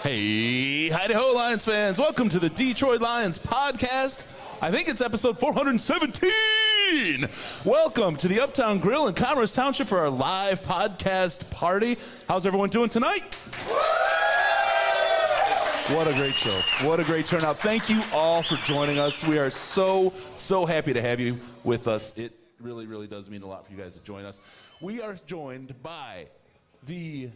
Hey, hi-ho, Lions fans. Welcome to the Detroit Lions podcast. I think it's episode 417. Welcome to the Uptown Grill in Commerce Township for our live podcast party. How's everyone doing tonight? What a great show. What a great turnout. Thank you all for joining us. We are so happy to have you with us. It really does mean a lot for you guys to join us. We are joined by the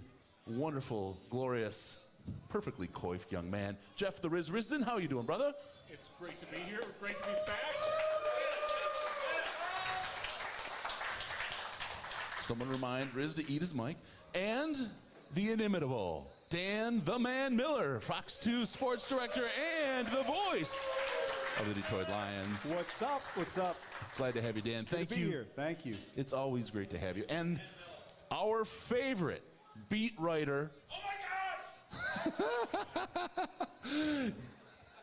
wonderful, glorious, perfectly coiffed young man, Jeff the Riz Risden. How are you doing, brother? It's great to be here. Great to be back. Someone remind Riz to eat his mic. And the inimitable Dan the Man Miller, Fox 2 sports director and the voice of the Detroit Lions. What's up? What's up? Glad to have you, Dan. Thank you. Good to be here. Thank you. It's always great to have you. And our favorite beat writer,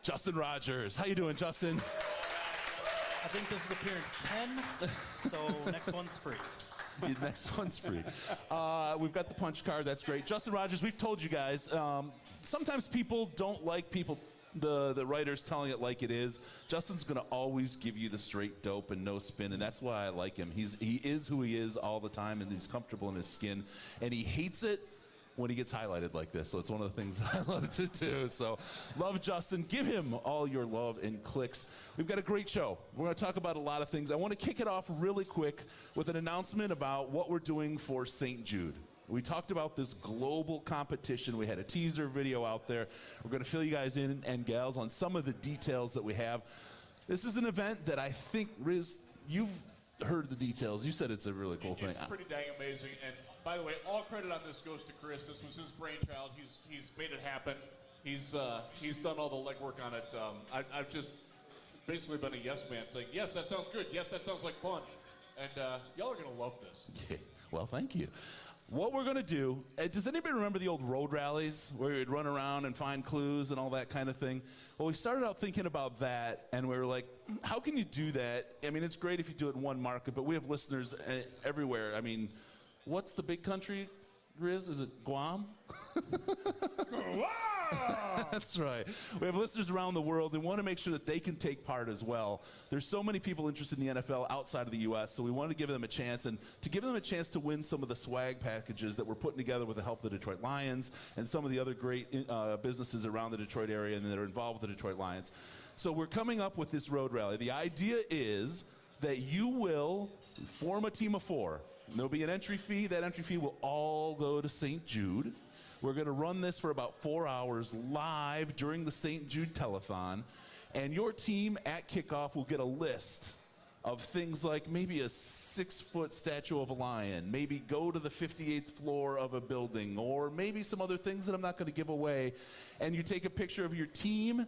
Justin Rodgers. How you doing, Justin? I think this is appearance 10, so next one's free. Next one's free. We've got the punch card. That's great. Justin Rodgers, we've told you guys, sometimes people don't like the writers telling it like it is. Justin's going to always give you the straight dope and no spin, and that's why I like him. He is who he is all the time, and he's comfortable in his skin, and he hates it when he gets highlighted like this. So it's one of the things that I love to do. So love Justin. Give him all your love and clicks. We've got a great show. We're going to talk about a lot of things. I want to kick it off really quick with an announcement about what we're doing for St. Jude. We talked about this global competition. We had a teaser video out there. We're going to fill you guys in and gals on some of the details that we have. This is an event that I think, Riz, you've heard the details. You said it's a really cool thing. It's pretty dang amazing. And by the way, all credit on this goes to Chris. This was his brainchild. He's made it happen. He's done all the legwork on it. I've just basically been a yes man, saying yes, that sounds good. Yes, that sounds like fun. And y'all are gonna love this. Yeah. Well, thank you. What we're gonna do? Does anybody remember the old road rallies where we'd run around and find clues and all that kind of thing? Well, we started out thinking about that, and we were like, how can you do that? I mean, it's great if you do it in one market, but we have listeners everywhere. I mean, what's the big country, Riz? Is it Guam? That's right. We have listeners around the world and want to make sure that they can take part as well. There's so many people interested in the NFL outside of the U.S., so we wanted to give them a chance, and to give them a chance to win some of the swag packages that we're putting together with the help of the Detroit Lions and some of the other great businesses around the Detroit area and that are involved with the Detroit Lions. So we're coming up with this road rally. The idea is that you will form a team of 4. There'll be an entry fee. That entry fee will all go to St. Jude. We're going to run this for about 4 hours live during the St. Jude telethon. And your team at kickoff will get a list of things like maybe a 6-foot statue of a lion, maybe go to the 58th floor of a building, or maybe some other things that I'm not going to give away. And you take a picture of your team,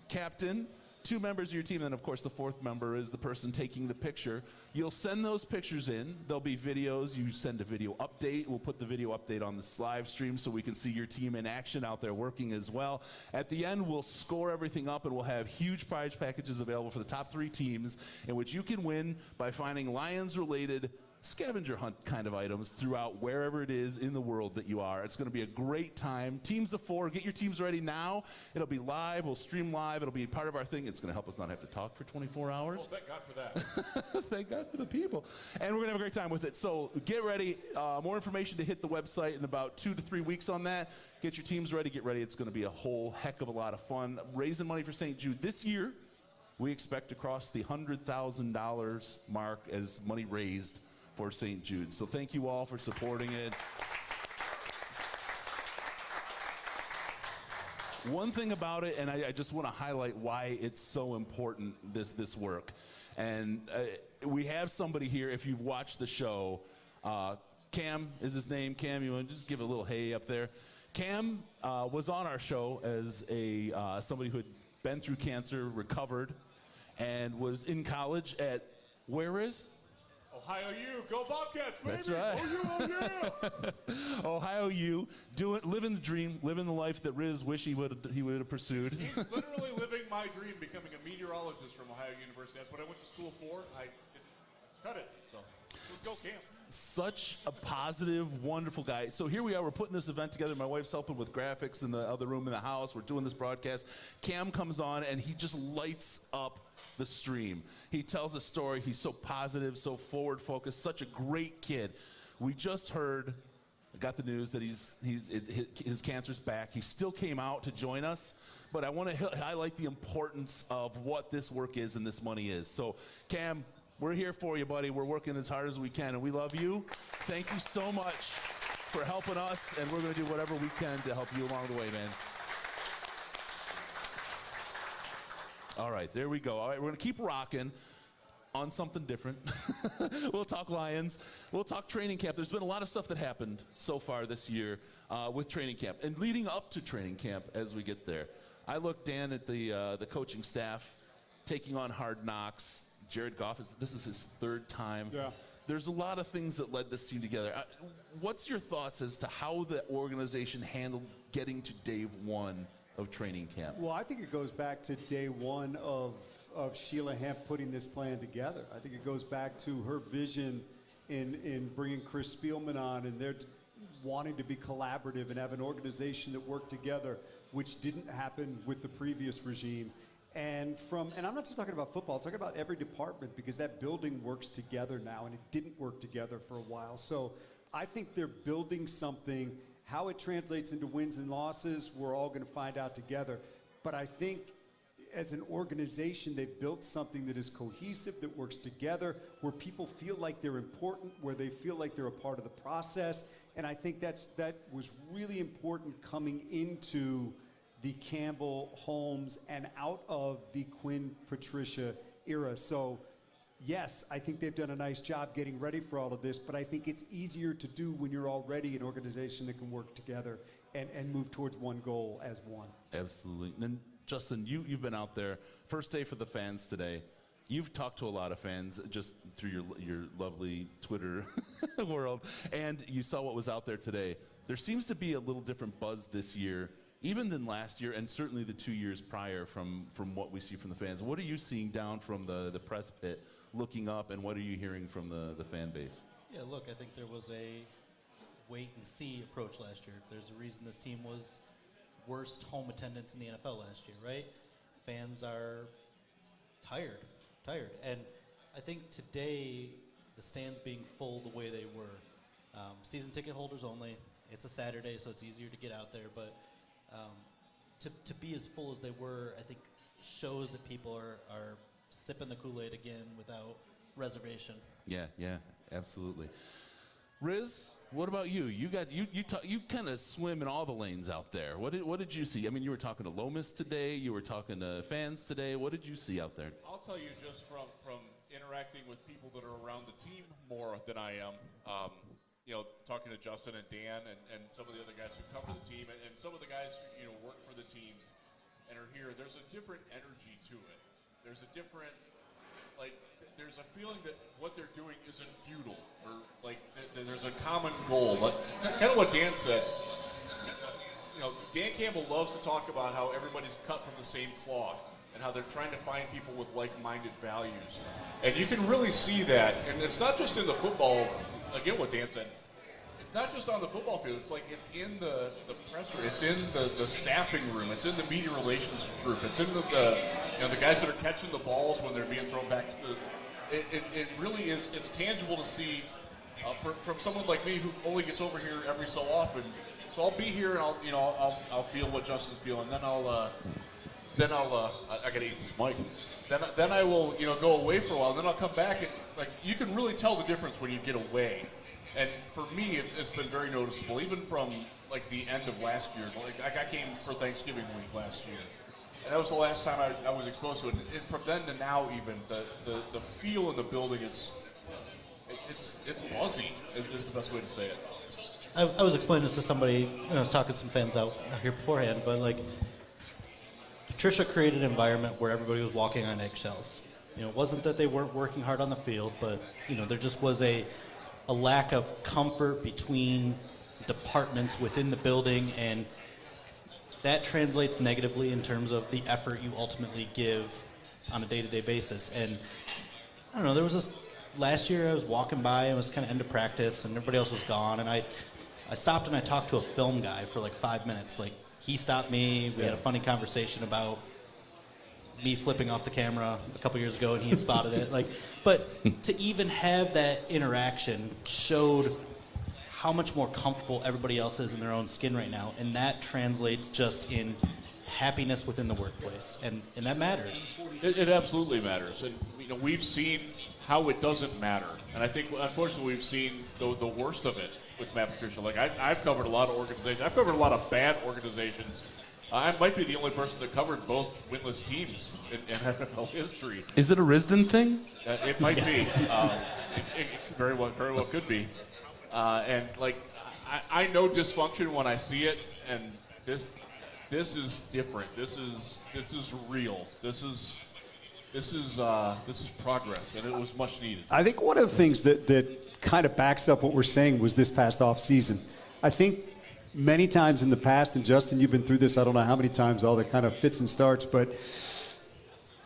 captain, 2 members of your team, and then of course the 4th member is the person taking the picture. You'll send those pictures in. There'll be videos. You send a video update. We'll put the video update on this live stream so we can see your team in action out there working as well. At the end, we'll score everything up, and we'll have huge prize packages available for the top 3 teams, in which you can win by finding Lions-related scavenger hunt kind of items throughout wherever it is in the world that you are. It's going to be a great time. Teams of 4, get your teams ready now. It'll be live. We'll stream live. It'll be part of our thing. It's going to help us not have to talk for 24 hours. Well, thank God for that. Thank God for the people. And we're going to have a great time with it. So get ready. More information to hit the website in about 2 to 3 weeks on that. Get your teams ready. Get ready. It's going to be a whole heck of a lot of fun. Raising money for St. Jude. This year, we expect to cross the $100,000 mark as money raised for St. Jude. So thank you all for supporting it. One thing about it, and I just want to highlight why it's so important, this work. And we have somebody here, if you've watched the show, Cam is his name. Cam, you want to just give a little hey up there? Cam was on our show as somebody who had been through cancer, recovered, and was in college at, where is? Ohio U, go Bobcats, baby! That's right. Oh, yeah. Ohio U, living the dream, living the life that Riz wish he would have pursued. He's literally living my dream, becoming a meteorologist from Ohio University. That's what I went to school for. Cut it. So go Cam. such a positive, wonderful guy. So here we are. We're putting this event together. My wife's helping with graphics in the other room in the house. We're doing this broadcast. Cam comes on, and he just lights up the stream. He tells a story. He's so positive, so forward-focused, such a great kid. We just heard, got the news that his cancer's back. He still came out to join us, but I want to highlight the importance of what this work is and this money is. So, Cam, we're here for you, buddy. We're working as hard as we can, and we love you. Thank you so much for helping us, and we're going to do whatever we can to help you along the way, man. All right, there we go. All right, we're going to keep rocking on something different. We'll talk Lions. We'll talk training camp. There's been a lot of stuff that happened so far this year with training camp and leading up to training camp as we get there. I look, Dan, at the coaching staff taking on Hard Knocks. Jared Goff, this is his third time. Yeah. There's a lot of things that led this team together. What's your thoughts as to how the organization handled getting to day one of training camp? Well, I think it goes back to day one of Sheila Hemp putting this plan together. I think it goes back to her vision in bringing Chris Spielman on, and they're wanting to be collaborative and have an organization that worked together, which didn't happen with the previous regime. And I'm not just talking about football, I'm talking about every department, because that building works together now, and it didn't work together for a while. So I think they're building something. How it translates into wins and losses, we're all going to find out together. But I think as an organization, they've built something that is cohesive, that works together, where people feel like they're important, where they feel like they're a part of the process. And I think that was really important coming into the Campbell, Holmes, and out of the Quinn Patricia era. So, yes, I think they've done a nice job getting ready for all of this, but I think it's easier to do when you're already an organization that can work together and move towards one goal as one. Absolutely. And then, Justin, you've been out there. First day for the fans today. You've talked to a lot of fans just through your lovely Twitter world, and you saw what was out there today. There seems to be a little different buzz this year, even than last year, and certainly the 2 years prior from what we see from the fans. What are you seeing down from the press pit, looking up, and what are you hearing from the fan base? Yeah, look, I think there was a wait-and-see approach last year. There's a reason this team was worst home attendance in the NFL last year, right? Fans are tired. And I think today the stands being full the way they were. Season ticket holders only. It's a Saturday, so it's easier to get out there. But to be as full as they were, I think shows that people are sipping the Kool-Aid again without reservation. Yeah, absolutely. Riz, what about you? You kind of swim in all the lanes out there. What did you see? I mean, you were talking to Lomas today. You were talking to fans today. What did you see out there? I'll tell you just from interacting with people that are around the team more than I am. Talking to Justin and Dan and some of the other guys who cover the team and some of the guys who work for the team and are here. There's a different energy to it. There's a different there's a feeling that what they're doing isn't futile, or there's a common goal. Kind of what Dan said. Dan Campbell loves to talk about how everybody's cut from the same cloth and how they're trying to find people with like-minded values. And you can really see that. And it's not just in the football, again, what Dan said. It's not just on the football field. It's in the presser. It's in the staffing room. It's in the media relations group. It's in the guys that are catching the balls when they're being thrown back to the. It really is. It's tangible to see from someone like me who only gets over here every so often. So I'll be here and I'll feel what Justin's feeling. Then I gotta eat this mic. Then I will go away for a while. And then I'll come back. And, you can really tell the difference when you get away. And for me, it's been very noticeable, even from the end of last year. I came for Thanksgiving week last year, and that was the last time I was exposed to it. And from then to now, even the feel in the building it's buzzy. Is the best way to say it. I was explaining this to somebody. I was talking to some fans out here beforehand, but Patricia created an environment where everybody was walking on eggshells. It wasn't that they weren't working hard on the field, but there just was a lack of comfort between departments within the building, and that translates negatively in terms of the effort you ultimately give on a day-to-day basis. And I don't know, there was last year I was walking by and it was kind of end of practice and everybody else was gone, and I stopped and I talked to a film guy for like 5 minutes. Like, he stopped me. We had a funny conversation about me flipping off the camera a couple years ago, and he had spotted it. Like, but to even have that interaction showed how much more comfortable everybody else is in their own skin right now, and that translates just in happiness within the workplace, and that matters. It absolutely matters, and we've seen how it doesn't matter, and I think unfortunately we've seen the worst of it with Matt Patricia. Like, I've covered a lot of organizations. I've covered a lot of bad organizations. I might be the only person that covered both winless teams in NFL history. Is it a Risden thing? It might be. It very well could be. And like, I know dysfunction when I see it, and this is different. This is real. This is progress, and it was much needed. I think one of the things that kind of backs up what we're saying was this past off season. I think many times in the past, and Justin, you've been through this, I don't know how many times, all the kind of fits and starts, but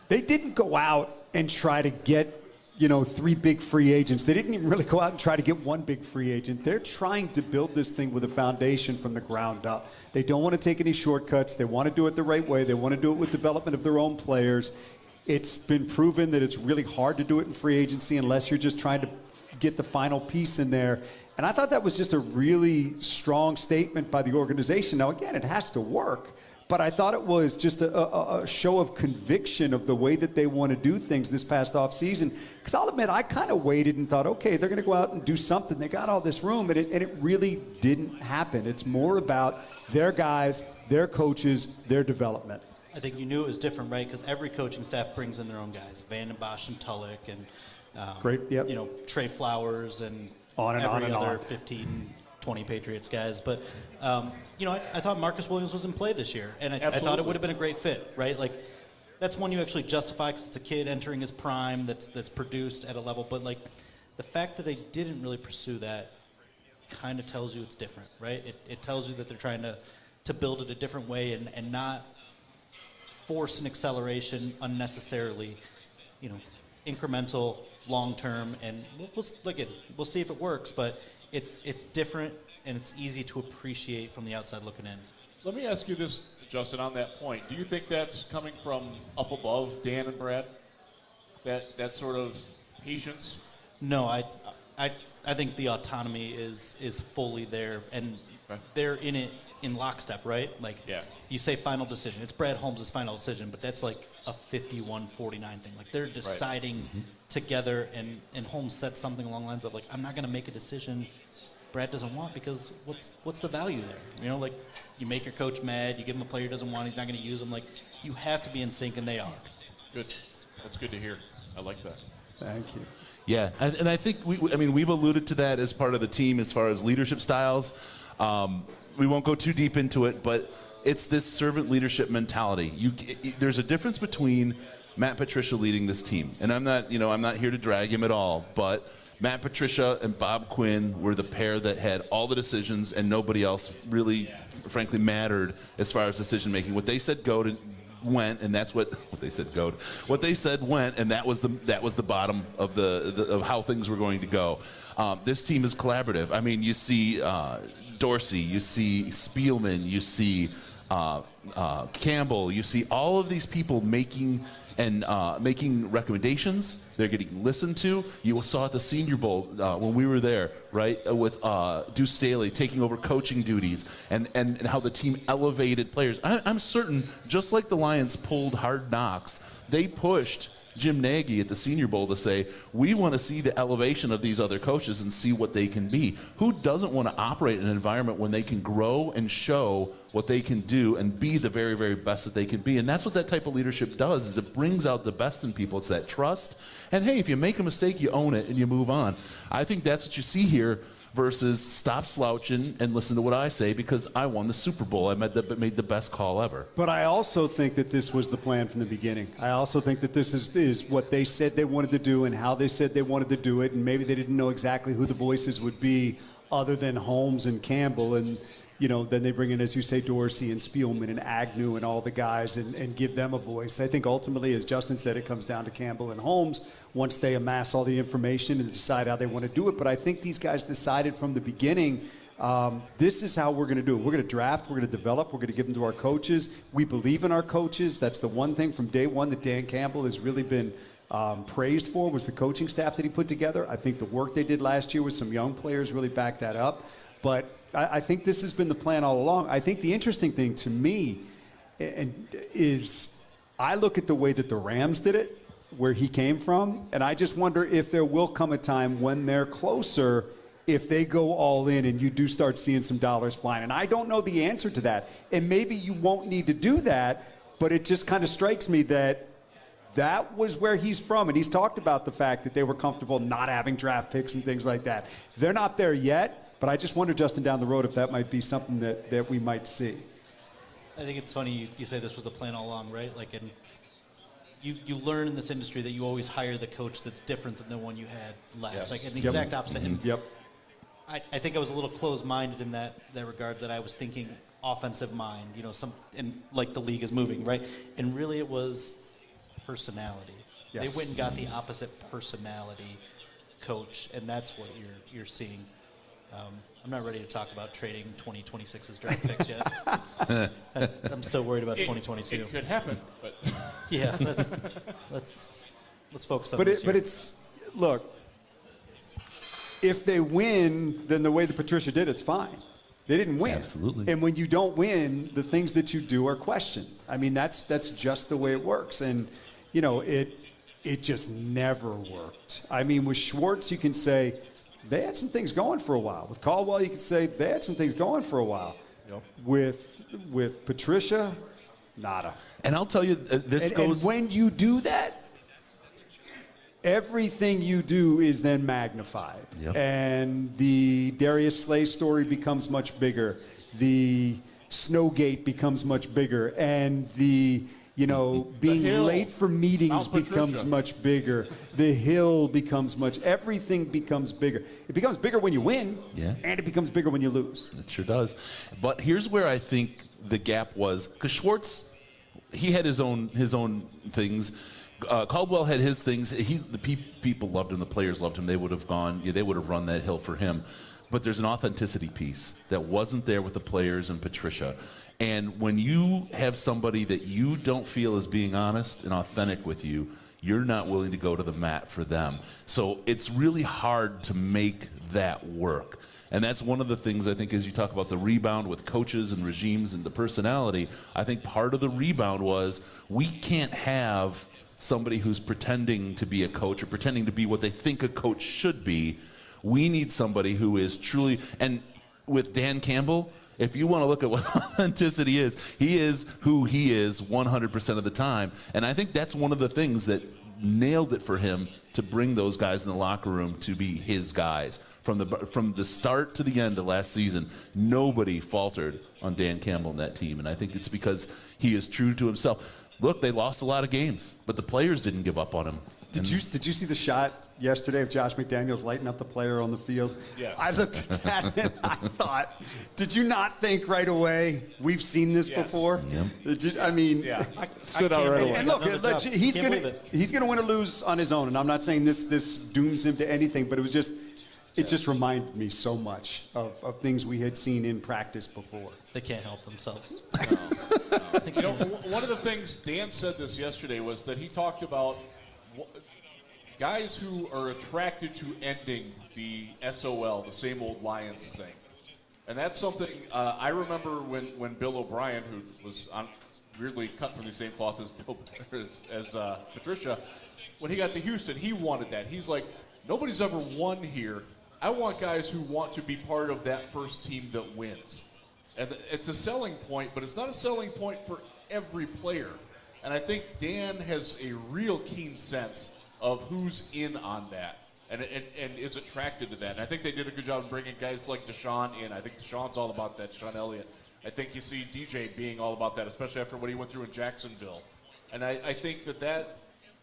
they didn't go out and try to get, 3 big free agents. They didn't even really go out and try to get 1 big free agent. They're trying to build this thing with a foundation from the ground up. They don't want to take any shortcuts. They want to do it the right way. They want to do it with development of their own players. It's been proven that it's really hard to do it in free agency unless you're just trying to get the final piece in there. And I thought that was just a really strong statement by the organization. Now, again, it has to work, but I thought it was just a show of conviction of the way that they want to do things this past offseason. Because I'll admit, I kind of waited and thought, okay, they're going to go out and do something. They got all this room, and it really didn't happen. It's more about their guys, their coaches, their development. I think you knew it was different, right? Because every coaching staff brings in their own guys. Vanden Bosch and Tulloch and Great, yep. Trey Flowers and on and every on and other on. 15, 20 Patriots guys. But, I thought Marcus Williams was in play this year, and I thought it would have been a great fit, right? Like, that's one you actually justify because it's a kid entering his prime that's produced at a level. But, like, the fact that they didn't really pursue that kind of tells you it's different, right? It tells you that they're trying to build it a different way and not force an acceleration unnecessarily, incremental, long-term, and we'll see if it works, but it's different, and it's easy to appreciate from the outside looking in. So let me ask you this, Justin, on that point. Do you think that's coming from up above, Dan and Brad? That sort of patience? No, I think the autonomy is fully there, and they're in it in lockstep, right? Like, you say final decision. It's Brad Holmes' final decision, but that's like a 51-49 thing. Like, they're deciding together, and Holmes said something along the lines of, like, I'm not going to make a decision Brad doesn't want because what's the value there? Like, you make your coach mad, you give him a player he doesn't want, he's not going to use him. Like, you have to be in sync, and they are. Good. That's good to hear. I like that. Thank you. Yeah, and I think we've alluded to that as part of the team as far as leadership styles. We won't go too deep into it, but it's this servant leadership mentality. There's a difference between Matt Patricia leading this team, and I'm not here to drag him at all, but Matt Patricia and Bob Quinn were the pair that had all the decisions, and nobody else really, frankly, mattered as far as decision making. What they said went, and that's what they said go. What they said went, and that was the bottom of of how things were going to go. This team is collaborative. I mean, you see Dorsey, you see Spielman, you see Campbell, you see all of these people making recommendations. They're getting listened to. You saw at the Senior Bowl when we were there, right, with Deuce Staley taking over coaching duties, and how the team elevated players. I'm certain, just like the Lions pulled Hard Knocks, they pushed Jim Nagy at the Senior Bowl to say, we want to see the elevation of these other coaches and see what they can be. Who doesn't want to operate in an environment when they can grow and show what they can do and be the very, very best that they can be? And that's what that type of leadership does, is it brings out the best in people. It's that trust. And hey, if you make a mistake, you own it and you move on. I think that's what you see here versus stop slouching and listen to what I say because I won the Super Bowl. I made the best call ever. But I also think that this was the plan from the beginning. I also think that this is what they said they wanted to do and how they said they wanted to do it, and maybe they didn't know exactly who the voices would be other than Holmes and Campbell. And then they bring in, as you say, Dorsey and Spielman and Agnew and all the guys and give them a voice. I think ultimately, as Justin said, it comes down to Campbell and Holmes once they amass all the information and decide how they want to do it. But I think these guys decided from the beginning, this is how we're going to do it. We're going to draft, we're going to develop, we're going to give them to our coaches. We believe in our coaches. That's the one thing from day one that Dan Campbell has really been praised for, was the coaching staff that he put together. I think the work they did last year with some young players really backed that up. But I think this has been the plan all along. I think the interesting thing to me is I look at the way that the Rams did it, where he came from, and I just wonder if there will come a time when they're closer, if they go all in and you do start seeing some dollars flying. And I don't know the answer to that. And maybe you won't need to do that, but it just kind of strikes me that that was where he's from. And he's talked about the fact that they were comfortable not having draft picks and things like that. They're not there yet, but I just wonder, Justin, down the road, if that might be something that we might see. I think it's funny you say this was the plan all along, right? Like, and you learn in this industry that you always hire the coach that's different than the one you had last. Yes. Like, in the exact opposite. And Yep. I think I was a little closed-minded in that regard, that I was thinking offensive mind, and like the league is moving, right? And really it was personality. Yes. They went and got the opposite personality coach, and that's what you're seeing. I'm not ready to talk about trading 2026's draft picks yet. I'm still worried about 2022. It could happen, but Yeah, let's focus on But this year. it's look, if they win, then the way that Patricia did, it's fine. They didn't win. Absolutely. And when you don't win, the things that you do are questioned. I mean, that's just the way it works. And it just never worked. I mean, with Schwartz, you can say they had some things going for a while. With Caldwell, you can say they had some things going for a while. Yep. With Patricia, nada. And I'll tell you, And when you do that, everything you do is then magnified. Yep. And the Darius Slay story becomes much bigger. The Snowgate becomes much bigger. And the being Hill, late for meetings Mount becomes Patricia. much bigger. The Hill becomes everything becomes bigger. It becomes bigger when you win, Yeah. and it becomes bigger when you lose. It sure does. But here's where I think the gap was, because Schwartz, he had his own things. Caldwell had his things. People loved him. The players loved him. They would have gone. They would have run that hill for him. But there's an authenticity piece that wasn't there with the players and Patricia. And when you have somebody that you don't feel is being honest and authentic with you, you're not willing to go to the mat for them. So it's really hard to make that work. And that's one of the things, I think, as you talk about the rebound with coaches and regimes and the personality, I think part of the rebound was we can't have somebody who's pretending to be a coach or pretending to be what they think a coach should be. We need somebody who is truly, and with Dan Campbell, if you want to look at what authenticity is, he is who he is 100% of the time. And I think that's one of the things that nailed it for him to bring those guys in the locker room to be his guys. From the start to the end of last season, nobody faltered on Dan Campbell and that team. And I think it's because he is true to himself. Look, they lost a lot of games, but the players didn't give up on him. Did you see the shot yesterday of Josh McDaniels lighting up the player on the field? Yes. I looked at that and I thought, did you not think right away, we've seen this Yes. before? Yep. I mean, Yeah. Stood out right away. and look, Another job. he's Can't gonna believe it. he's gonna win or lose on his own, and I'm not saying this dooms him to anything, but it just reminded me so much of things we had seen in practice before. They can't help themselves. One of the things Dan said this yesterday was that he talked about guys who are attracted to ending the SOL, the same old Lions thing. And that's something I remember when Bill O'Brien, who was weirdly cut from the same cloth as Patricia, when he got to Houston, he wanted that. He's like, nobody's ever won here. I want guys who want to be part of that first team that wins. And it's a selling point, but it's not a selling point for every player. And I think Dan has a real keen sense of who's in on that and is attracted to that. And I think they did a good job of bringing guys like Deshaun in. I think Deshaun's all about that, Deshaun Elliott. I think you see DJ being all about that, especially after what he went through in Jacksonville. And I think that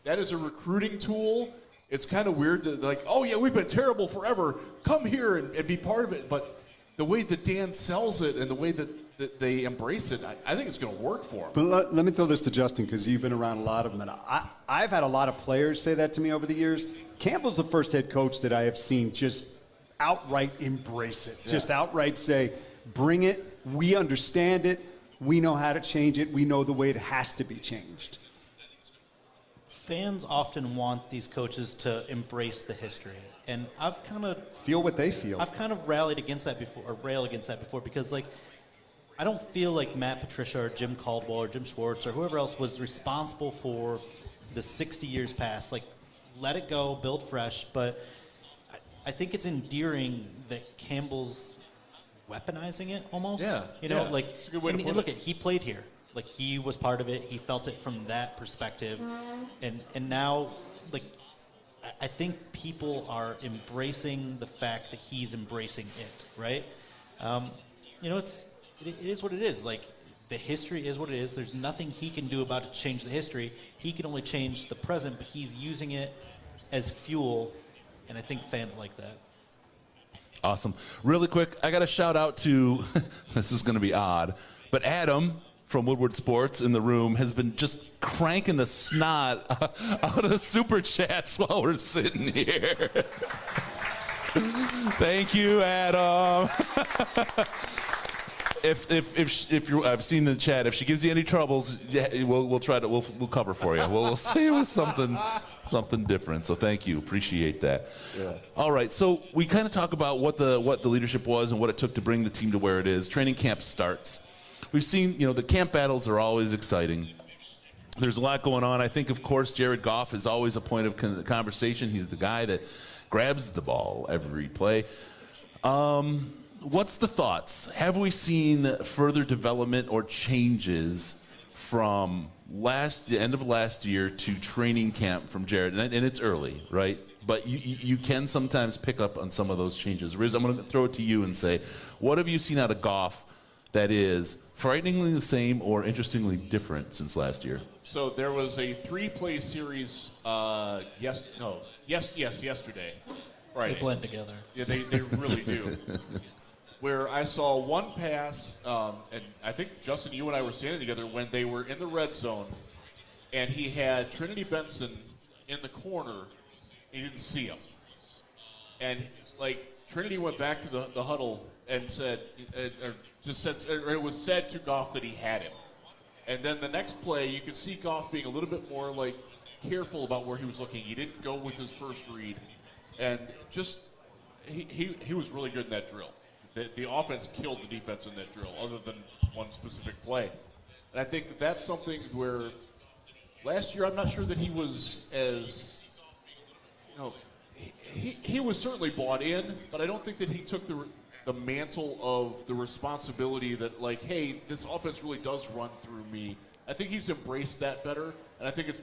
is a recruiting tool. It's kind of weird to like, oh yeah, we've been terrible forever. Come here and be part of it. But the way that Dan sells it and the way that they embrace it, I think it's going to work for him. But let me throw this to Justin, because you've been around a lot of them. And I've had a lot of players say that to me over the years. Campbell's the first head coach that I have seen just outright embrace it. Yeah. Just outright say, bring it, we understand it, we know how to change it, we know the way it has to be changed. Fans often want these coaches to embrace the history. And I've kind of... Feel what they feel. I've kind of rallied against that before, or railed against that before, because, like, I don't feel like Matt Patricia or Jim Caldwell or Jim Schwartz or whoever else was responsible for the 60 years past. Like, let it go, build fresh. But I think it's endearing that Campbell's weaponizing it almost. Yeah. You know, yeah. like, It's a good way to put look it. he played here. Like, he was part of it. He felt it from that perspective. And now, like, I think people are embracing the fact that he's embracing it, right? You know, it is what it is. Like, the history is what it is. There's nothing he can do about it to change the history. He can only change the present, but he's using it as fuel, and I think fans like that. Awesome. Really quick, I got a shout out to, this is going to be odd, but Adam from Woodward Sports in the room has been just cranking the snot out of the super chats while we're sitting here. Thank you, Adam. If you're, I've seen the chat. If she gives you any troubles, we'll try to we'll cover for you. We'll say it was something different. So thank you, appreciate that. Yes. All right, so we kind of talk about what the leadership was and what it took to bring the team to where it is. Training camp starts. We've seen, the camp battles are always exciting. There's a lot going on. I think, of course, Jared Goff is always a point of conversation. He's the guy that grabs the ball every play. What's the thoughts? Have we seen further development or changes from the end of last year to training camp from Jared? And it's early, right? But you can sometimes pick up on some of those changes. Riz, I'm going to throw it to you and say, what have you seen out of Goff that is frighteningly the same or interestingly different since last year? So there was a 3-play series yesterday. Friday. They blend together. Yeah, they really do. Where I saw one pass, and I think, Justin, you and I were standing together when they were in the red zone, and he had Trinity Benson in the corner, and he didn't see him. And, like, Trinity went back to the huddle and said, or it was said to Goff that he had him. And then the next play, you could see Goff being a little bit more, like, careful about where he was looking. He didn't go with his first read. And just, he was really good in that drill. The offense killed the defense in that drill, other than one specific play. And I think that that's something where last year I'm not sure that he was as, he was certainly bought in, but I don't think that he took the mantle of the responsibility that, like, hey, this offense really does run through me. I think he's embraced that better, and I think it's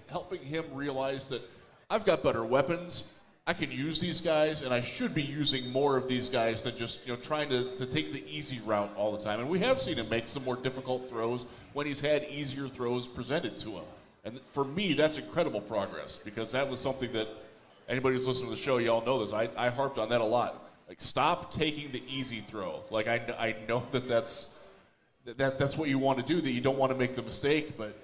helping him realize that I've got better weapons. I can use these guys, and I should be using more of these guys than just trying to take the easy route all the time. And we have seen him make some more difficult throws when he's had easier throws presented to him. And for me, that's incredible progress, because that was something that anybody who's listening to the show, y'all know this. I harped on that a lot. Like, stop taking the easy throw. Like, I know that's what you want to do, that you don't want to make the mistake, but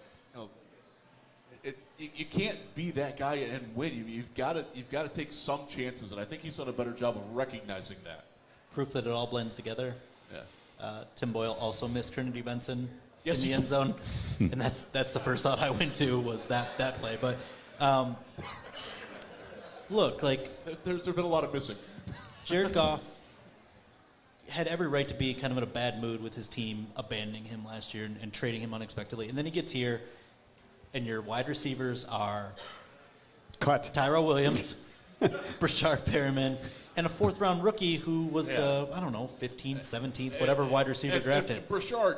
you can't be that guy and win. You've got to take some chances, and I think he's done a better job of recognizing that. Proof that it all blends together. Yeah. Tim Boyle also missed Trinity Benson Yes, in he the end zone, and that's the first thought I went to was that play. But look, like, There's been a lot of missing. Jared Goff had every right to be kind of in a bad mood with his team abandoning him last year and trading him unexpectedly, and then he gets here. And your wide receivers are Cut. Tyrell Williams, Brashard Perriman, and a fourth-round rookie who was the 15th, 17th, whatever wide receiver drafted. And Brashard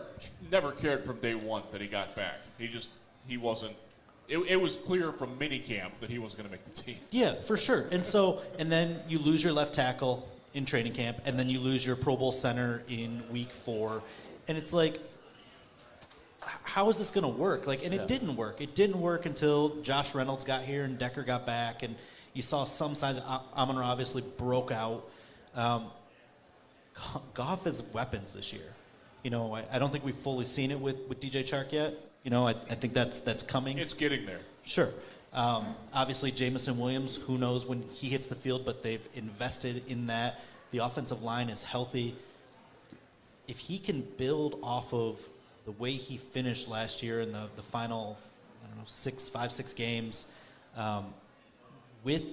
never cared from day one that he got back. He wasn't. It was clear from minicamp that he wasn't going to make the team. Yeah, for sure. And then you lose your left tackle in training camp, and then you lose your Pro Bowl center in week 4. And it's like, how is this going to work? Like, and it didn't work. It didn't work until Josh Reynolds got here and Decker got back, and you saw some signs. Amon-Ra obviously broke out. Goff has weapons this year. You know, I don't think we've fully seen it with DJ Chark yet. You know, I think that's coming. It's getting there. Sure. Obviously, Jamison Williams, who knows when he hits the field, but they've invested in that. The offensive line is healthy. If he can build off of the way he finished last year in the final, I don't know, 5-6 games, with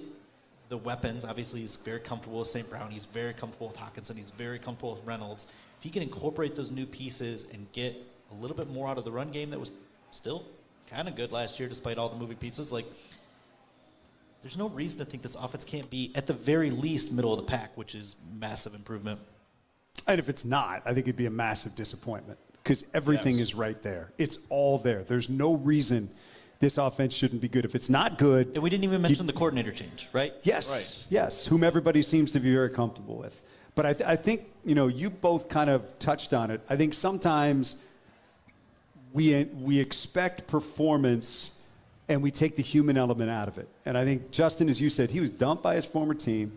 the weapons, obviously he's very comfortable with St. Brown, he's very comfortable with Hawkinson, he's very comfortable with Reynolds. If he can incorporate those new pieces and get a little bit more out of the run game that was still kind of good last year despite all the moving pieces, like, there's no reason to think this offense can't be, at the very least, middle of the pack, which is massive improvement. And if it's not, I think it'd be a massive disappointment because everything is right there. It's all there. There's no reason this offense shouldn't be good. If it's not good. And we didn't even mention the coordinator change, right? Yes. Right. Yes. Whom everybody seems to be very comfortable with. But I think, you know, you both kind of touched on it. I think sometimes we expect performance and we take the human element out of it. And I think, Justin, as you said, he was dumped by his former team.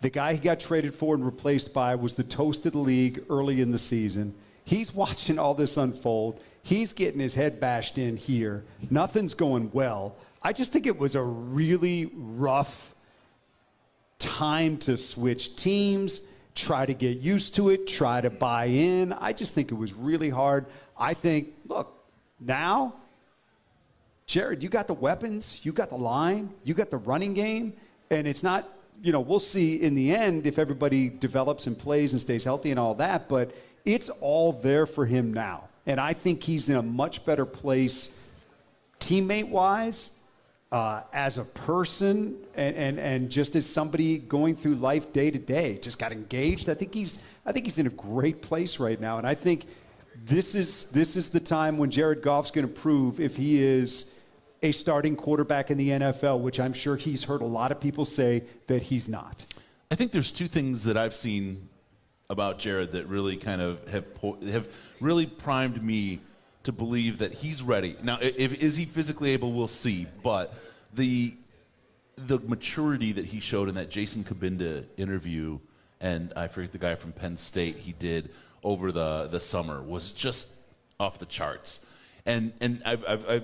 The guy he got traded for and replaced by was the toast of the league early in the season. He's watching all this unfold. He's getting his head bashed in here. Nothing's going well. I just think it was a really rough time to switch teams, try to get used to it, try to buy in. I just think it was really hard. I think, look, now, Jared, you got the weapons, you got the line, you got the running game, and it's not, you know, we'll see in the end if everybody develops and plays and stays healthy and all that, but it's all there for him now. And I think he's in a much better place teammate-wise, as a person, and just as somebody going through life day to day. Just got engaged. I think he's in a great place right now. And I think this is the time when Jared Goff's going to prove if he is a starting quarterback in the NFL, which I'm sure he's heard a lot of people say that he's not. I think there's two things that I've seen about Jared that really kind of have really primed me to believe that he's ready. Now, is he physically able, we'll see. But the maturity that he showed in that Jason Kabinda interview, and I forget the guy from Penn State he did over the summer, was just off the charts. And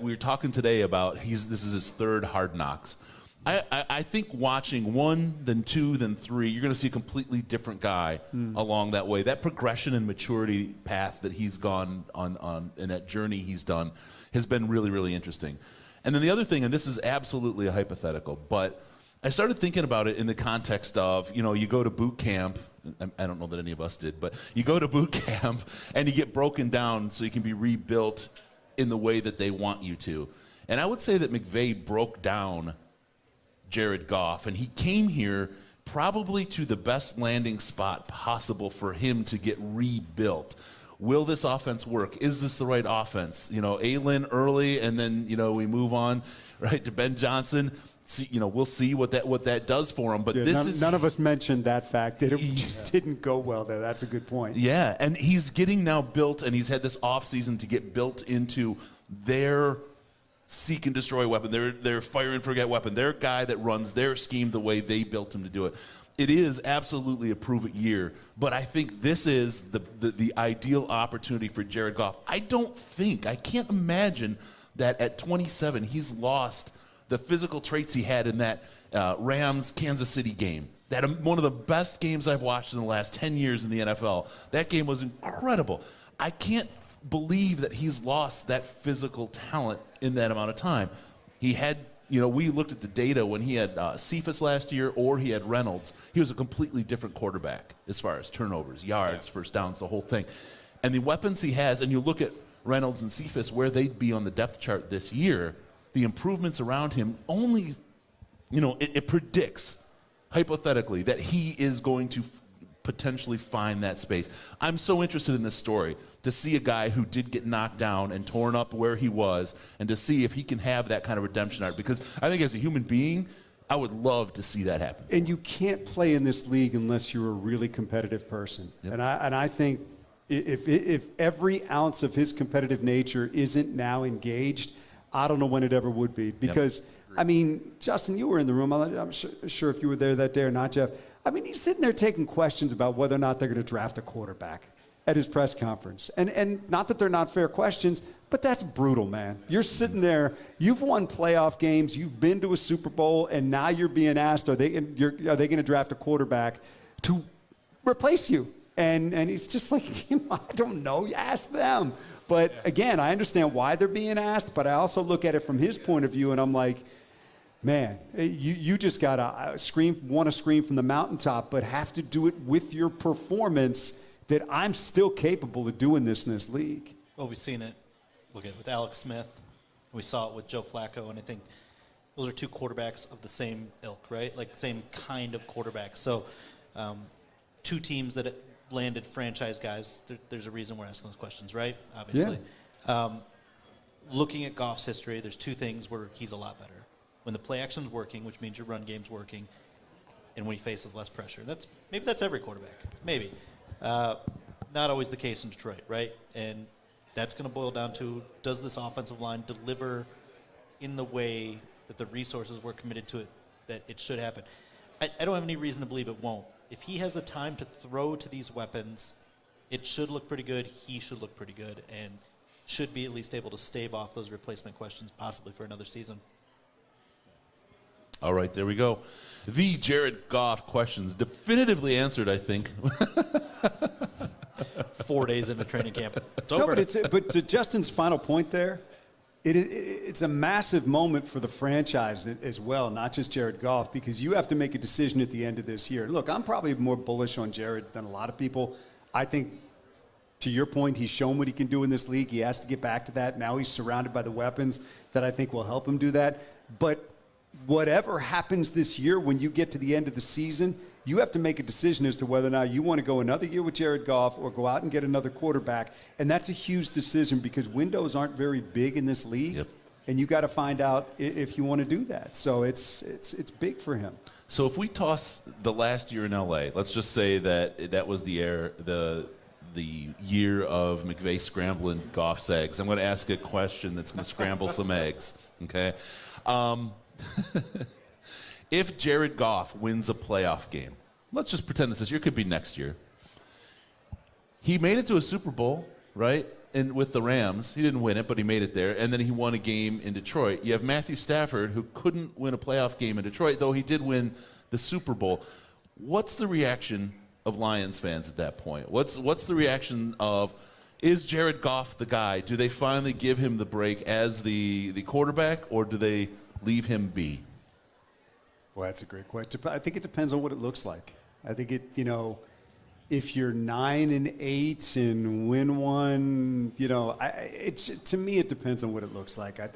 we were talking today about this is his third Hard Knocks. I think watching 1, then 2, then 3, you're going to see a completely different guy along that way. That progression and maturity path that he's gone on and that journey he's done has been really, really interesting. And then the other thing, and this is absolutely a hypothetical, but I started thinking about it in the context of, you know, you go to boot camp. I don't know that any of us did, but you go to boot camp and you get broken down so you can be rebuilt in the way that they want you to. And I would say that McVay broke down Jared Goff, and he came here probably to the best landing spot possible for him to get rebuilt. Will this offense work? Is this the right offense? You know, Aylin early, and then, you know, we move on, right, to Ben Johnson. See, you know, we'll see what that does for him. But none of us mentioned that fact that it just didn't go well there. That's a good point. Yeah, and he's getting now built, and he's had this offseason to get built into their seek and destroy weapon, their fire and forget weapon, their guy that runs their scheme the way they built him to do it. It is absolutely a prove-it year, but I think this is the ideal opportunity for Jared Goff. I can't imagine that at 27 he's lost the physical traits he had in that Rams-Kansas City game. That one of the best games I've watched in the last 10 years in the NFL. That game was incredible. I can't believe that he's lost that physical talent in that amount of time. He had, you know, we looked at the data when he had Cephas last year or he had Reynolds. He was a completely different quarterback as far as turnovers, yards, first downs, the whole thing. And the weapons he has, and you look at Reynolds and Cephas, where they'd be on the depth chart this year, the improvements around him only, you know, it predicts, hypothetically, that he is going to potentially find that space. I'm so interested in this story, to see a guy who did get knocked down and torn up where he was, and to see if he can have that kind of redemption arc. Because I think as a human being, I would love to see that happen. And you can't play in this league unless you're a really competitive person. Yep. And I think if every ounce of his competitive nature isn't now engaged, I don't know when it ever would be. Because, I mean, Justin, you were in the room. I'm sure if you were there that day or not, Jeff. I mean, he's sitting there taking questions about whether or not they're going to draft a quarterback at his press conference. And not that they're not fair questions, but that's brutal, man. You're sitting there, you've won playoff games, you've been to a Super Bowl, and now you're being asked, are they going to draft a quarterback to replace you? And he's just like, I don't know, you ask them. But again, I understand why they're being asked, but I also look at it from his point of view, and I'm like, man, you just got to want to scream from the mountaintop, but have to do it with your performance that I'm still capable of doing this in this league. Well, we've seen it. Look at it with Alex Smith. We saw it with Joe Flacco, and I think those are two quarterbacks of the same ilk, right? Like the same kind of quarterback. So two teams that landed franchise guys. There's a reason we're asking those questions, right? Obviously. Yeah. Looking at Goff's history, there's two things where he's a lot better. When the play action's working, which means your run game's working, and when he faces less pressure. Maybe that's every quarterback. Maybe. Not always the case in Detroit, right? And that's going to boil down to, does this offensive line deliver in the way that the resources were committed to it, that it should happen? I don't have any reason to believe it won't. If he has the time to throw to these weapons, it should look pretty good. He should look pretty good and should be at least able to stave off those replacement questions possibly for another season. All right, there we go. The Jared Goff questions definitively answered, I think. 4 days into training camp. It's No, over. but to Justin's final point there, it's a massive moment for the franchise as well, not just Jared Goff, because you have to make a decision at the end of this year. Look, I'm probably more bullish on Jared than a lot of people. I think, to your point, he's shown what he can do in this league. He has to get back to that. Now he's surrounded by the weapons that I think will help him do that. But whatever happens this year, when you get to the end of the season, you have to make a decision as to whether or not you want to go another year with Jared Goff or go out and get another quarterback. And that's a huge decision because windows aren't very big in this league. Yep. And you got to find out if you want to do that. So it's big for him. So if we toss the last year in LA, let's just say that was the year of McVay scrambling Goff's eggs. I'm going to ask a question that's going to scramble some eggs. Okay. If Jared Goff wins a playoff game, let's just pretend this year, could be next year. He made it to a Super Bowl, right? And with the Rams, he didn't win it, but he made it there. And then he won a game in Detroit. You have Matthew Stafford, who couldn't win a playoff game in Detroit, though he did win the Super Bowl. What's the reaction of Lions fans at that point? What's the reaction of, is Jared Goff the guy? Do they finally give him the break as the quarterback, or do they leave him be? Well, that's a great question. I think it depends on what it looks like. I think if you're 9-8 and win one, to me it depends on what it looks like. I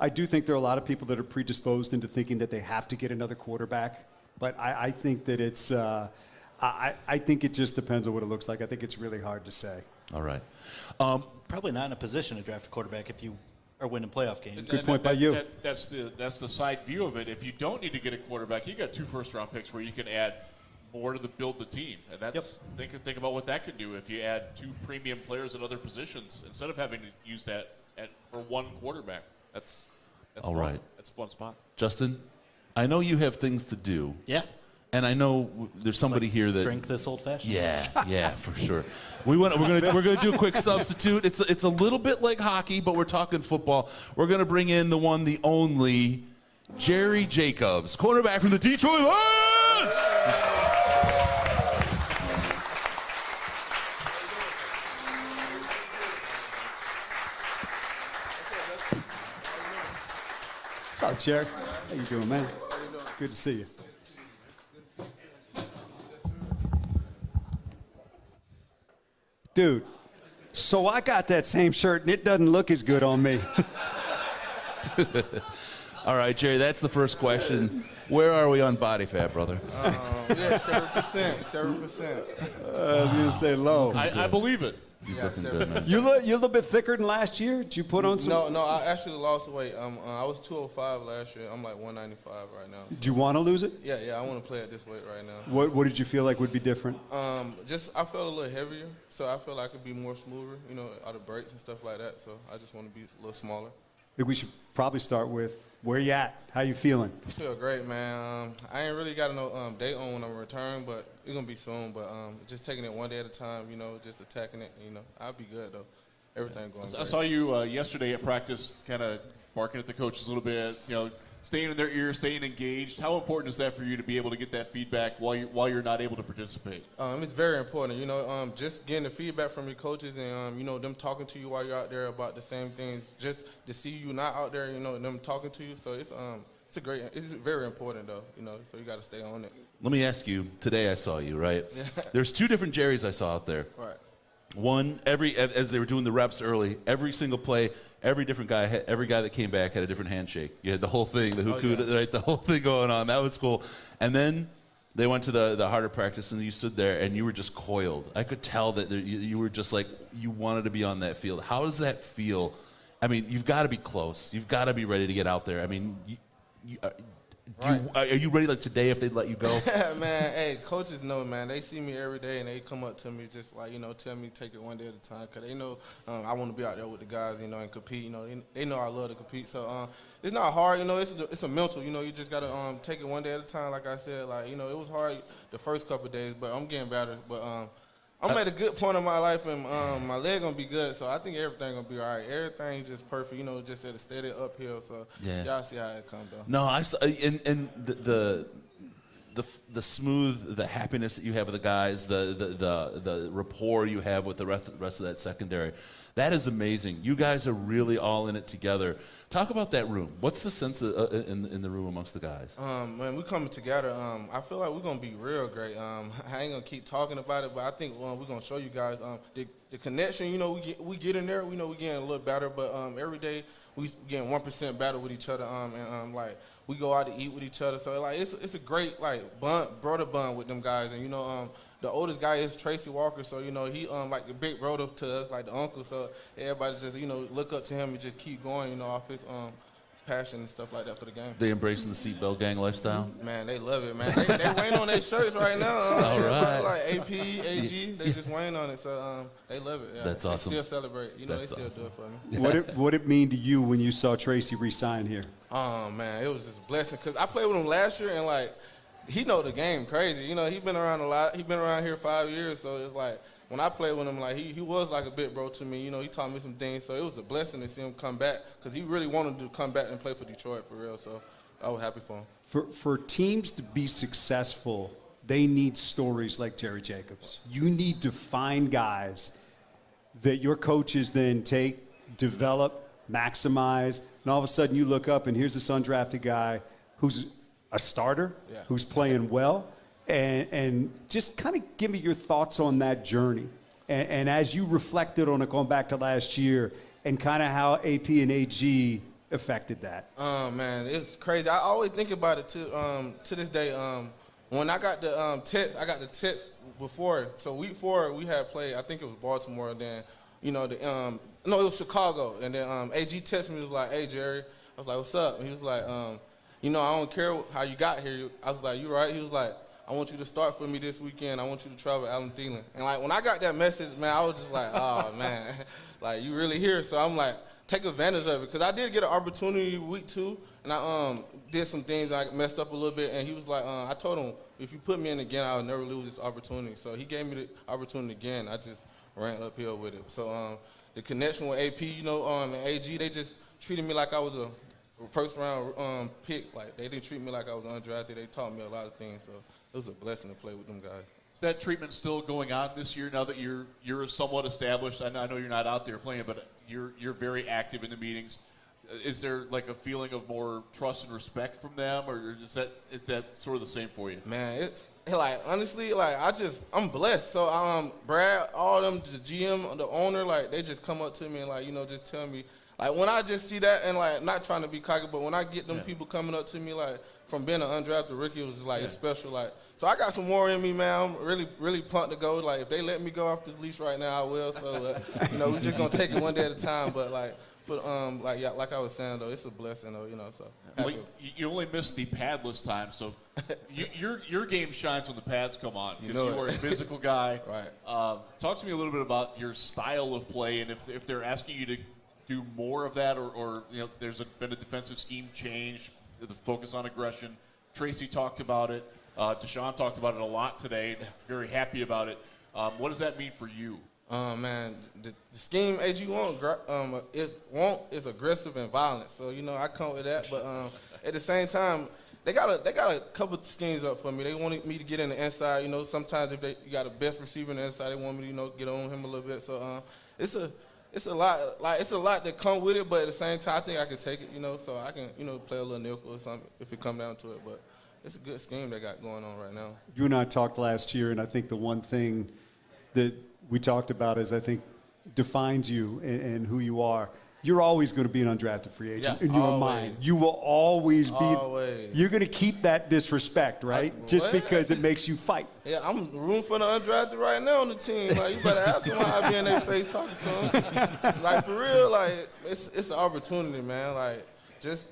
do think there are a lot of people that are predisposed into thinking that they have to get another quarterback, but I think that it's I think it just depends on what it looks like. I think it's really hard to say. All right. Probably not in a position to draft a quarterback if you are winning playoff games. Good point by you. That's the side view of it. If you don't need to get a quarterback, you got 2 first-round picks where you can add more to build the team, and that's think about what that could do if you add 2 premium players at other positions instead of having to use that for one quarterback. That's all fun. right. That's a fun spot. Justin, I know you have things to do. Yeah. And I know there's somebody here that drink this old fashioned. Yeah, for sure. We're gonna do a quick substitute. It's a little bit like hockey, but we're talking football. We're gonna bring in the one, the only, Jerry Jacobs, cornerback from the Detroit Lions. What's up, Jerry? How you doing, man? Good to see you. Dude, so I got that same shirt, and it doesn't look as good on me. All right, Jerry, that's the first question. Where are we on body fat, brother? Yeah, 7%. 7%. I was going to say low. I believe it. He's looking good, man. You're a little bit thicker than last year? Did you put on some? No, I actually lost weight. I was 205 last year. I'm like 195 right now. Did you want to lose it? Yeah, I want to play at this weight right now. What did you feel like would be different? I felt a little heavier, so I feel like I could be more smoother, out of breaks and stuff like that. So I just want to be a little smaller. think we should probably start with where you at? How you feeling? I feel great, man. I ain't really got no date on when I return, but it's going to be soon. But just taking it one day at a time, just attacking it. I'll be good, though. Everything going great. I saw you yesterday at practice kind of barking at the coaches a little bit, staying in their ear, staying engaged. How important is that for you to be able to get that feedback while you're not able to participate? It's very important, just getting the feedback from your coaches and, them talking to you while you're out there about the same things, just to see you not out there, them talking to you. So it's very important, though, so you got to stay on it. Let me ask you, today I saw you, right? There's two different Jerrys I saw out there. Right. One, as they were doing the reps early, every single play, every guy that came back had a different handshake. You had the whole thing, the Okudah, right, the whole thing going on. That was cool. And then they went to the harder practice, and you stood there, and you were just coiled. I could tell that you were just like, you wanted to be on that field. How does that feel? I mean, you've got to be close. You've got to be ready to get out there. I mean, are you ready like today if they'd let you go? Man, hey, coaches know, man. They see me every day, and they come up to me just like, tell me take it one day at a time, because they know I want to be out there with the guys, and compete. They know I love to compete. So it's not hard, it's a mental, you just got to take it one day at a time, like I said. Like, it was hard the first couple of days, but I'm getting better. But I'm at a good point in my life, and my leg going to be good, so I think everything going to be all right. Everything just perfect, just at a steady uphill, so y'all see how it comes, though. No, I saw, and the smooth, the happiness that you have with the guys, the rapport you have with the rest of that secondary, that is amazing. You guys are really all in it together. Talk about that room. What's the sense in the room amongst the guys? Man, we coming together. I feel like we're going to be real great. I ain't going to keep talking about it, but I think we're going to show you guys the connection. We get in there. We know we're getting a little better, but every day we getting 1% better with each other. And like, we go out to eat with each other. So like, it's a great like brother bond with them guys. And the oldest guy is Tracy Walker, so he like the big brother to us, like the uncle. So everybody just look up to him and just keep going, off his passion and stuff like that for the game. They embracing the seatbelt gang lifestyle? Man, they love it, man. They weighing on their shirts right now. All right. Like AP, AG, they just weighing on it, so they love it. Yeah. That's awesome. They still celebrate. That's they still awesome. do it for me. What it mean to you when you saw Tracy resign here? Oh, man, it was just a blessing, because I played with him last year, and like, he know the game crazy. He been around a lot. He been around here 5 years, so it's like, when I played with him, like, he was like a big bro to me. He taught me some things, so it was a blessing to see him come back, because he really wanted to come back and play for Detroit for real, so I was happy for him. For teams to be successful, they need stories like Jerry Jacobs. You need to find guys that your coaches then take, develop, maximize, and all of a sudden you look up and here's this undrafted guy who's a starter, who's playing well, and just kind of give me your thoughts on that journey. And as you reflected on it going back to last year and kind of how AP and AG affected that. Man, it's crazy. I always think about it to this day. When I got the text before. So week 4 we had played, I think it was Baltimore, then, no, it was Chicago. And then AG texted me, was like, hey, Jerry. I was like, what's up? And he was like, I don't care how you got here. I was like, you right? He was like, I want you to start for me this weekend. I want you to travel to Allen Thielen. And, like, when I got that message, man, I was just like, oh, man, like, you really here? So I'm like, take advantage of it. Because I did get an opportunity week 2, and I did some things. I messed up a little bit. And he was like, I told him, if you put me in again, I'll never lose this opportunity. So he gave me the opportunity again. I just ran uphill with it. So the connection with AP, and AG, they just treated me like I was a first-round pick. Like, they didn't treat me like I was undrafted. They taught me a lot of things. So it was a blessing to play with them guys. Is that treatment still going on this year now that you're somewhat established? I know you're not out there playing, but you're very active in the meetings. Is there like a feeling of more trust and respect from them, or is that sort of the same for you? Man, it's like, honestly, like, I'm blessed. So Brad, all them, the GM, the owner, like, they just come up to me and, like, just tell me, like, when I just see that, and, like, not trying to be cocky, but when I get them people coming up to me, like, from being an undrafted rookie, it was just like, it's special. Like, so I got some more in me, man. I'm really, really pumped to go. Like, if they let me go off this leash right now, I will. So, we're just gonna take it one day at a time. But like I was saying though, it's a blessing though, So well, you only missed the padless time, so your game shines when the pads come on, because you are a physical guy. Right. Talk to me a little bit about your style of play, and if they're asking you to do more of that, or there's been a defensive scheme change, the focus on aggression. Tracy talked about it. Deshaun talked about it a lot today. Very happy about it. What does that mean for you? Man, the scheme AG is aggressive and violent. So I come with that, but at the same time, they got a couple of schemes up for me. They wanted me to get in the inside. Sometimes if you got the best receiver in the inside, they want me to get on him a little bit. So it's a lot that come with it, but at the same time, I think I can take it. So I can play a little nickel or something if it come down to it. But it's a good scheme they got going on right now. You and I talked last year, and I think the one thing that we talked about is I think defines you and who you are. You're always going to be an undrafted free agent in your mind. You will always be. You're going to keep that disrespect, right? Just because it makes you fight. Yeah, I'm rooting for the undrafted right now on the team. Like, you better ask them how I be in their face talking to them. Like, for real, like, it's an opportunity, man. Like, just,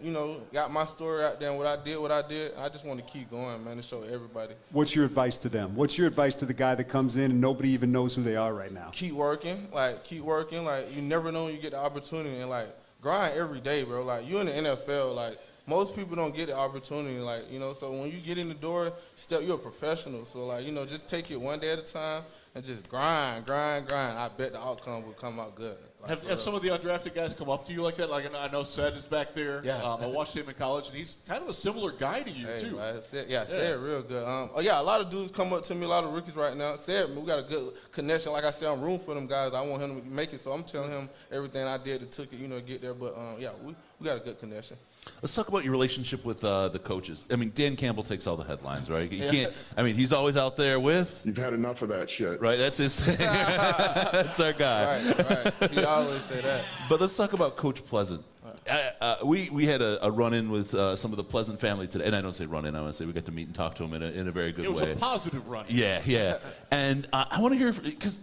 got my story out there and what I did. I just want to keep going, man, to show everybody. What's your advice to them? What's your advice to the guy that comes in and nobody even knows who they are right now? Keep working. Like, you never know when you get the opportunity. And, like, grind every day, bro. Like, you in the NFL, like, most people don't get the opportunity, like, so when you get in the door, you're a professional. So, like, just take it one day at a time and just grind. I bet the outcome will come out good. Like, have some of the undrafted guys come up to you like that? Like, I know Sed is back there. Yeah. I watched him in college, and he's kind of a similar guy to you, too. Sed real good. A lot of dudes come up to me, a lot of rookies right now. Sed, we got a good connection. Like I said, I'm rooting for them guys. I want him to make it, so I'm telling him everything I did to get there. But, we got a good connection. Let's talk about your relationship with the coaches. I mean, Dan Campbell takes all the headlines, right? You can't. I mean, he's always out there with. You've had enough of that shit. Right, that's his thing. That's our guy. Right. He always say that. But let's talk about Coach Pleasant. We had a run-in with some of the Pleasant family today. And I don't say run-in. I want to say we got to meet and talk to him in a very good way. It was a positive run-in. Yeah. And I want to hear, because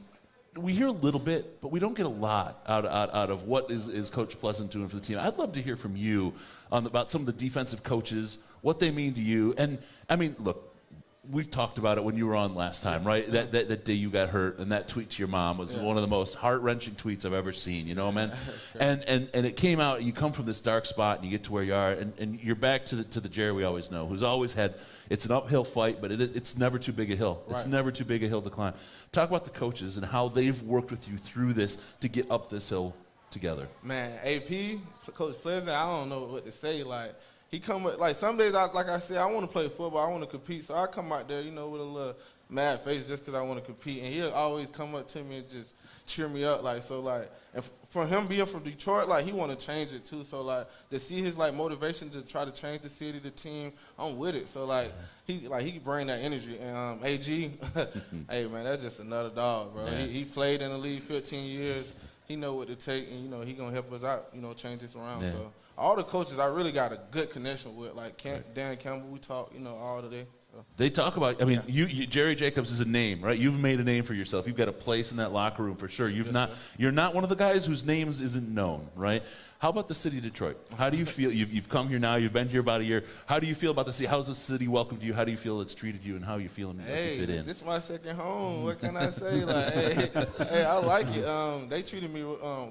we hear a little bit, but we don't get a lot out of what is Coach Pleasant doing for the team. I'd love to hear from you about some of the defensive coaches, what they mean to you. And, I mean, look, we've talked about it when you were on last time, right? That day you got hurt, and that tweet to your mom was one of the most heart-wrenching tweets I've ever seen, man? And it came out, you come from this dark spot, and you get to where you are, and you're back to the Jerry we always know, who's always had, it's an uphill fight, but it's never too big a hill. It's never too big a hill to climb. Talk about the coaches and how they've worked with you through this to get up this hill together. Man, AP, Coach Pleasant, I don't know what to say. Like, he come with, like, some days, like I said, I want to play football, I want to compete, so I come out there, with a little mad face just because I want to compete, and he'll always come up to me and just cheer me up, like, so, like, and for him being from Detroit, like, he want to change it, too, so, like, to see his, like, motivation to try to change the city, the team, I'm with it, so, like, he can bring that energy, and AG, hey, man, that's just another dog, bro. Yeah. He played in the league 15 years, he know what to take, and, he going to help us out, change this around, so. All the coaches I really got a good connection with, like Dan Campbell, we talk, all today. So. They talk about, I mean, you Jerry Jacobs is a name, right? You've made a name for yourself. You've got a place in that locker room for sure. You're not one of the guys whose names isn't known, right? How about the city of Detroit? How do you feel? You've come here now. You've been here about a year. How do you feel about the city? How's the city welcomed you? How do you feel it's treated you, and how are you feeling like you fit in? This is my second home. What can I say? Like, hey, I like it. They treated me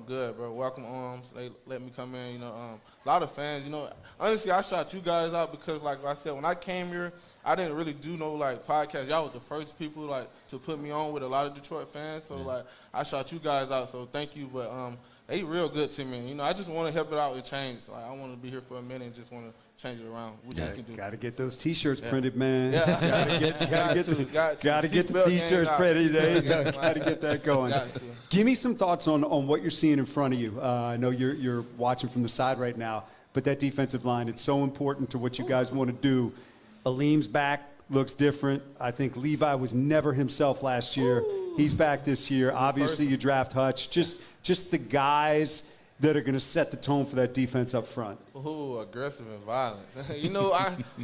good, bro. Welcome arms. They let me come in. A lot of fans. Honestly, I shot you guys out because, like I said, when I came here, I didn't really do no podcast. Y'all was the first people to put me on with a lot of Detroit fans. So I shot you guys out. So thank you. But they real good to me. I just want to help it out with change. Like, I want to be here for a minute and just want to change it around, which I can do. Got to get those T-shirts printed, man. Yeah. Got to get the T-shirts printed. There you go. Got to get that going. Give me some thoughts on what you're seeing in front of you. I know you're watching from the side right now, but that defensive line, it's so important to what you guys want to do. Aleem's back, looks different. I think Levi was never himself last year. He's back this year. Obviously, you draft Hutch. Just the guys that are going to set the tone for that defense up front. Ooh, aggressive and violence.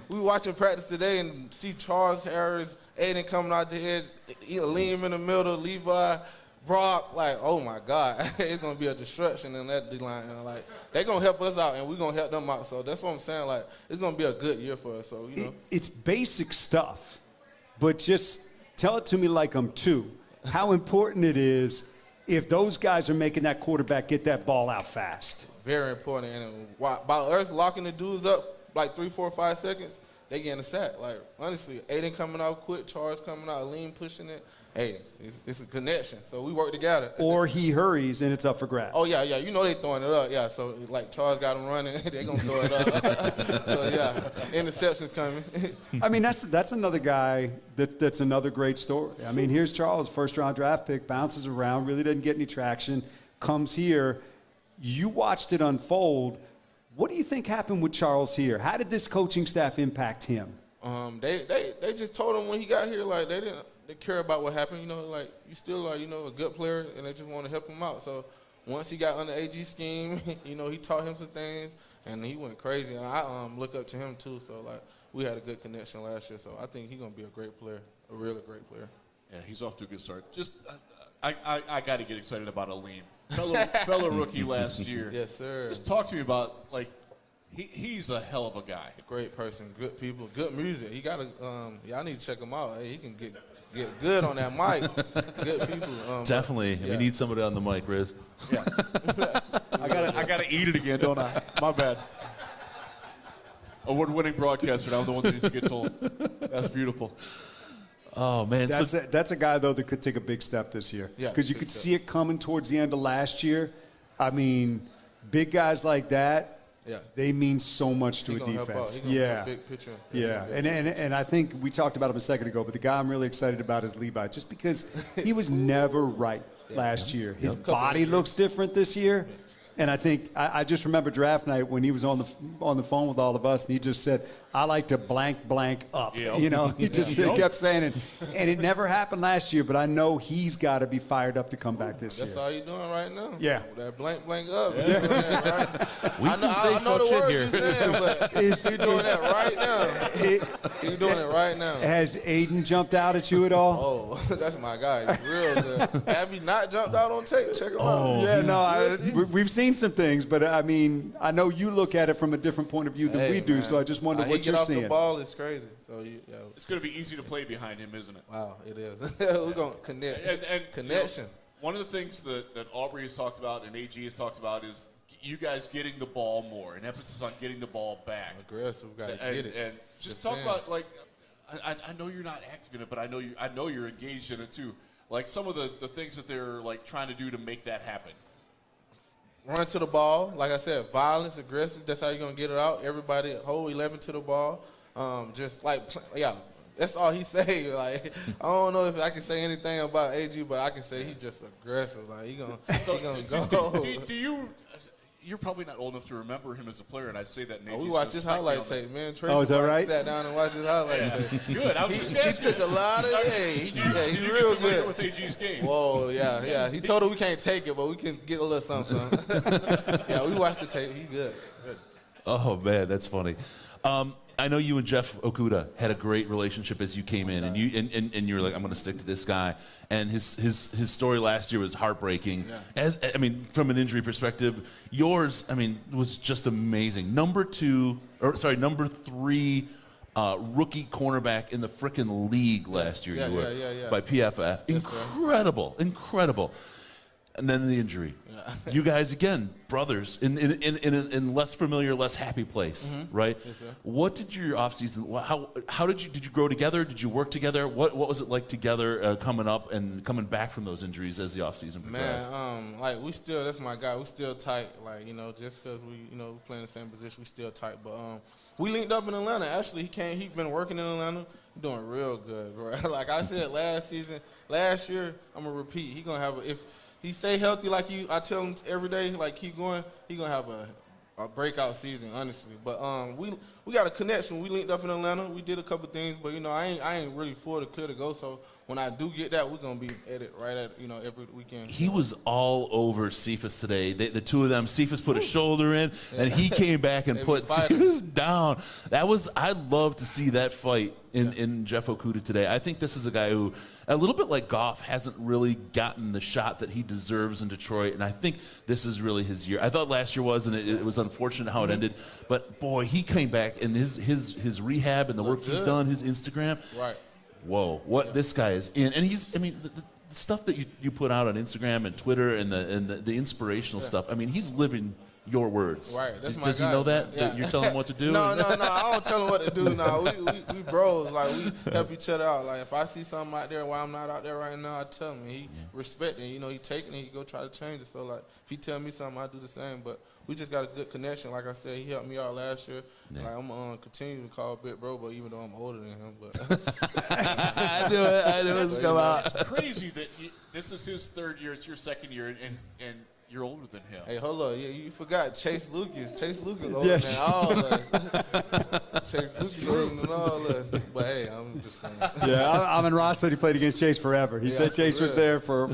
We watching practice today and see Charles Harris, Aiden coming out the edge, Aleem in the middle, Levi, Brock, like, oh my God, it's gonna be a destruction in that D-line. And like, they're gonna help us out, and we're gonna help them out. So that's what I'm saying. Like, it's gonna be a good year for us. So it's basic stuff, but just tell it to me like I'm two. How important it is if those guys are making that quarterback get that ball out fast. Very important. And by us locking the dudes up like 3, 4, 5 seconds, they getting a sack. Like, honestly, Aiden coming out quick, Charles coming out, Lean pushing it. Hey, it's a connection. So we work together. Or he hurries and it's up for grabs. Oh, yeah. You know they throwing it up. Yeah, so, like, Charles got him running. They going to throw it up. So, yeah, interceptions coming. I mean, that's another guy that's another great story. I mean, here's Charles, first-round draft pick, bounces around, really doesn't get any traction, comes here. You watched it unfold. What do you think happened with Charles here? How did this coaching staff impact him? They just told him when he got here, like, they care about what happened, like, you still, like, a good player, and they just want to help him out. So once he got under AG scheme, he taught him some things, and he went crazy. And I look up to him, too. So, like, we had a good connection last year. So I think he's going to be a great player, a really great player. Yeah, he's off to a good start. Just, I got to get excited about Aleem. Fellow rookie last year. Yes, sir. Just talk to me about, like, he's a hell of a guy. Great person, good people, good music. He got to, y'all need to check him out. Hey, he can get good on that mic. Good people. Definitely. Yeah. We need somebody on the mic, Riz. Yeah. I gotta eat it again, don't I? My bad. Award-winning broadcaster. I'm the one that needs to get told. That's beautiful. Oh, man. That's a guy, though, that could take a big step this year. Yeah, Because you could see it coming towards the end of last year. I mean, big guys like that, they mean so much to a defense. Yeah. Big picture. Yeah, and I think we talked about him a second ago, but the guy I'm really excited about is Levi, just because he was never right last year. His body looks different this year. And I think I just remember draft night when he was on the phone with all of us, and he just said, "I like to blank up." Yep. He just kept saying it, and it never happened last year. But I know he's got to be fired up to come back this year. That's all you're doing right now. Yeah, that blank up. We can say I know fuck the shit words here. you're saying, but you're doing that right now. You're doing it right now. Has Aiden jumped out at you at all? Oh, that's my guy. He's real good. Have you not jumped out on tape? Check him out. Yeah, no, we've seen some things, but I mean, I know you look at it from a different point of view than we do, man. so I just wonder what you're seeing. The ball is crazy. So it's going to be easy to play behind him, isn't it? Wow, it is. We're going to connect. And connection. One of the things that Aubrey has talked about and AG has talked about is you guys getting the ball more, an emphasis on getting the ball back. Aggressive, got to get it. And just talk about, like, I know you're not active in it, but I know you're engaged in it too. Like some of the things that they're like trying to do to make that happen. Run to the ball. Like I said, violence, aggressive. That's how you're going to get it out. Everybody, whole 11 to the ball. Just like, that's all he say. Like, I don't know if I can say anything about AG, but I can say he's just aggressive. Like, he gonna go. Do you? You're probably not old enough to remember him as a player, and I say that. We watched his highlight tape, man. Tracy is that right? Sat down and watched his highlight tape. Good. I was just asking. He took a lot of. He's real good with AG's game. Whoa, yeah. He told her we can't take it, but we can get a little something. Yeah, we watched the tape. He good. Oh, man, that's funny. I know you and Jeff Okudah had a great relationship as you came in, and you were like, I'm going to stick to this guy. And his story last year was heartbreaking. Yeah. From an injury perspective, yours, was just amazing. Number 3 rookie cornerback in the frickin' league last year. Yeah, you were yeah. by PFF. Yes, Incredible. And then the injury. Yeah. You guys, again, brothers, in less familiar, less happy place, right? Yes, sir. What did your offseason, how did you grow together? Did you work together? What was it like together coming up and coming back from those injuries as the offseason progressed? Man, we still, that's my guy. We still tight. Like, just because we, we play in the same position, we still tight. But we linked up in Atlanta. Actually, he's been working in Atlanta. He's doing real good, bro. Like I said last year, I'm going to repeat. He's going to have if he stay healthy like I tell him every day, like keep going, he gonna have a breakout season, honestly. But we got a connection. We linked up in Atlanta. We did a couple things, but I ain't really full to clear to go. So when I do get that, we're gonna be at it right at every weekend. He was all over Cephas today. The two of them, Cephas put a shoulder in, and he came back and put Cephas down. I'd love to see that fight in Jeff Okudah today. I think this is a guy who, a little bit like Goff, hasn't really gotten the shot that he deserves in Detroit, and I think this is really his year. I thought last year was, and it was unfortunate how it ended, but boy, he came back, and his rehab and the work he's done, his Instagram. Right. Whoa, what this guy is in. And he's, stuff that you put out on Instagram and Twitter and the inspirational stuff. I mean, he's living your words. Right. That's my Does he guy, know that? man. Yeah. That you're telling him what to do? No. I don't tell him what to do. No, we bros. Like, we help each other out. Like, if I see something out there while I'm not out there right now, I tell him. He respect it. You know, he taking it. He go try to change it. So, like, if he tell me something, I do the same. But we just got a good connection. Like I said, he helped me out last year. Yeah. Like, I'm going to continue to call Big Bro, but even though I'm older than him. But I knew it was come out. It's crazy that this is his third year. It's your second year, and you're older than him. Hey, hold up. You forgot Chase Lucas. Chase Lucas older than all of us. Chase Lucas older than all of us. But, hey, I'm just playing. Yeah, Amon Ross said he played against Chase forever. He said Chase was there for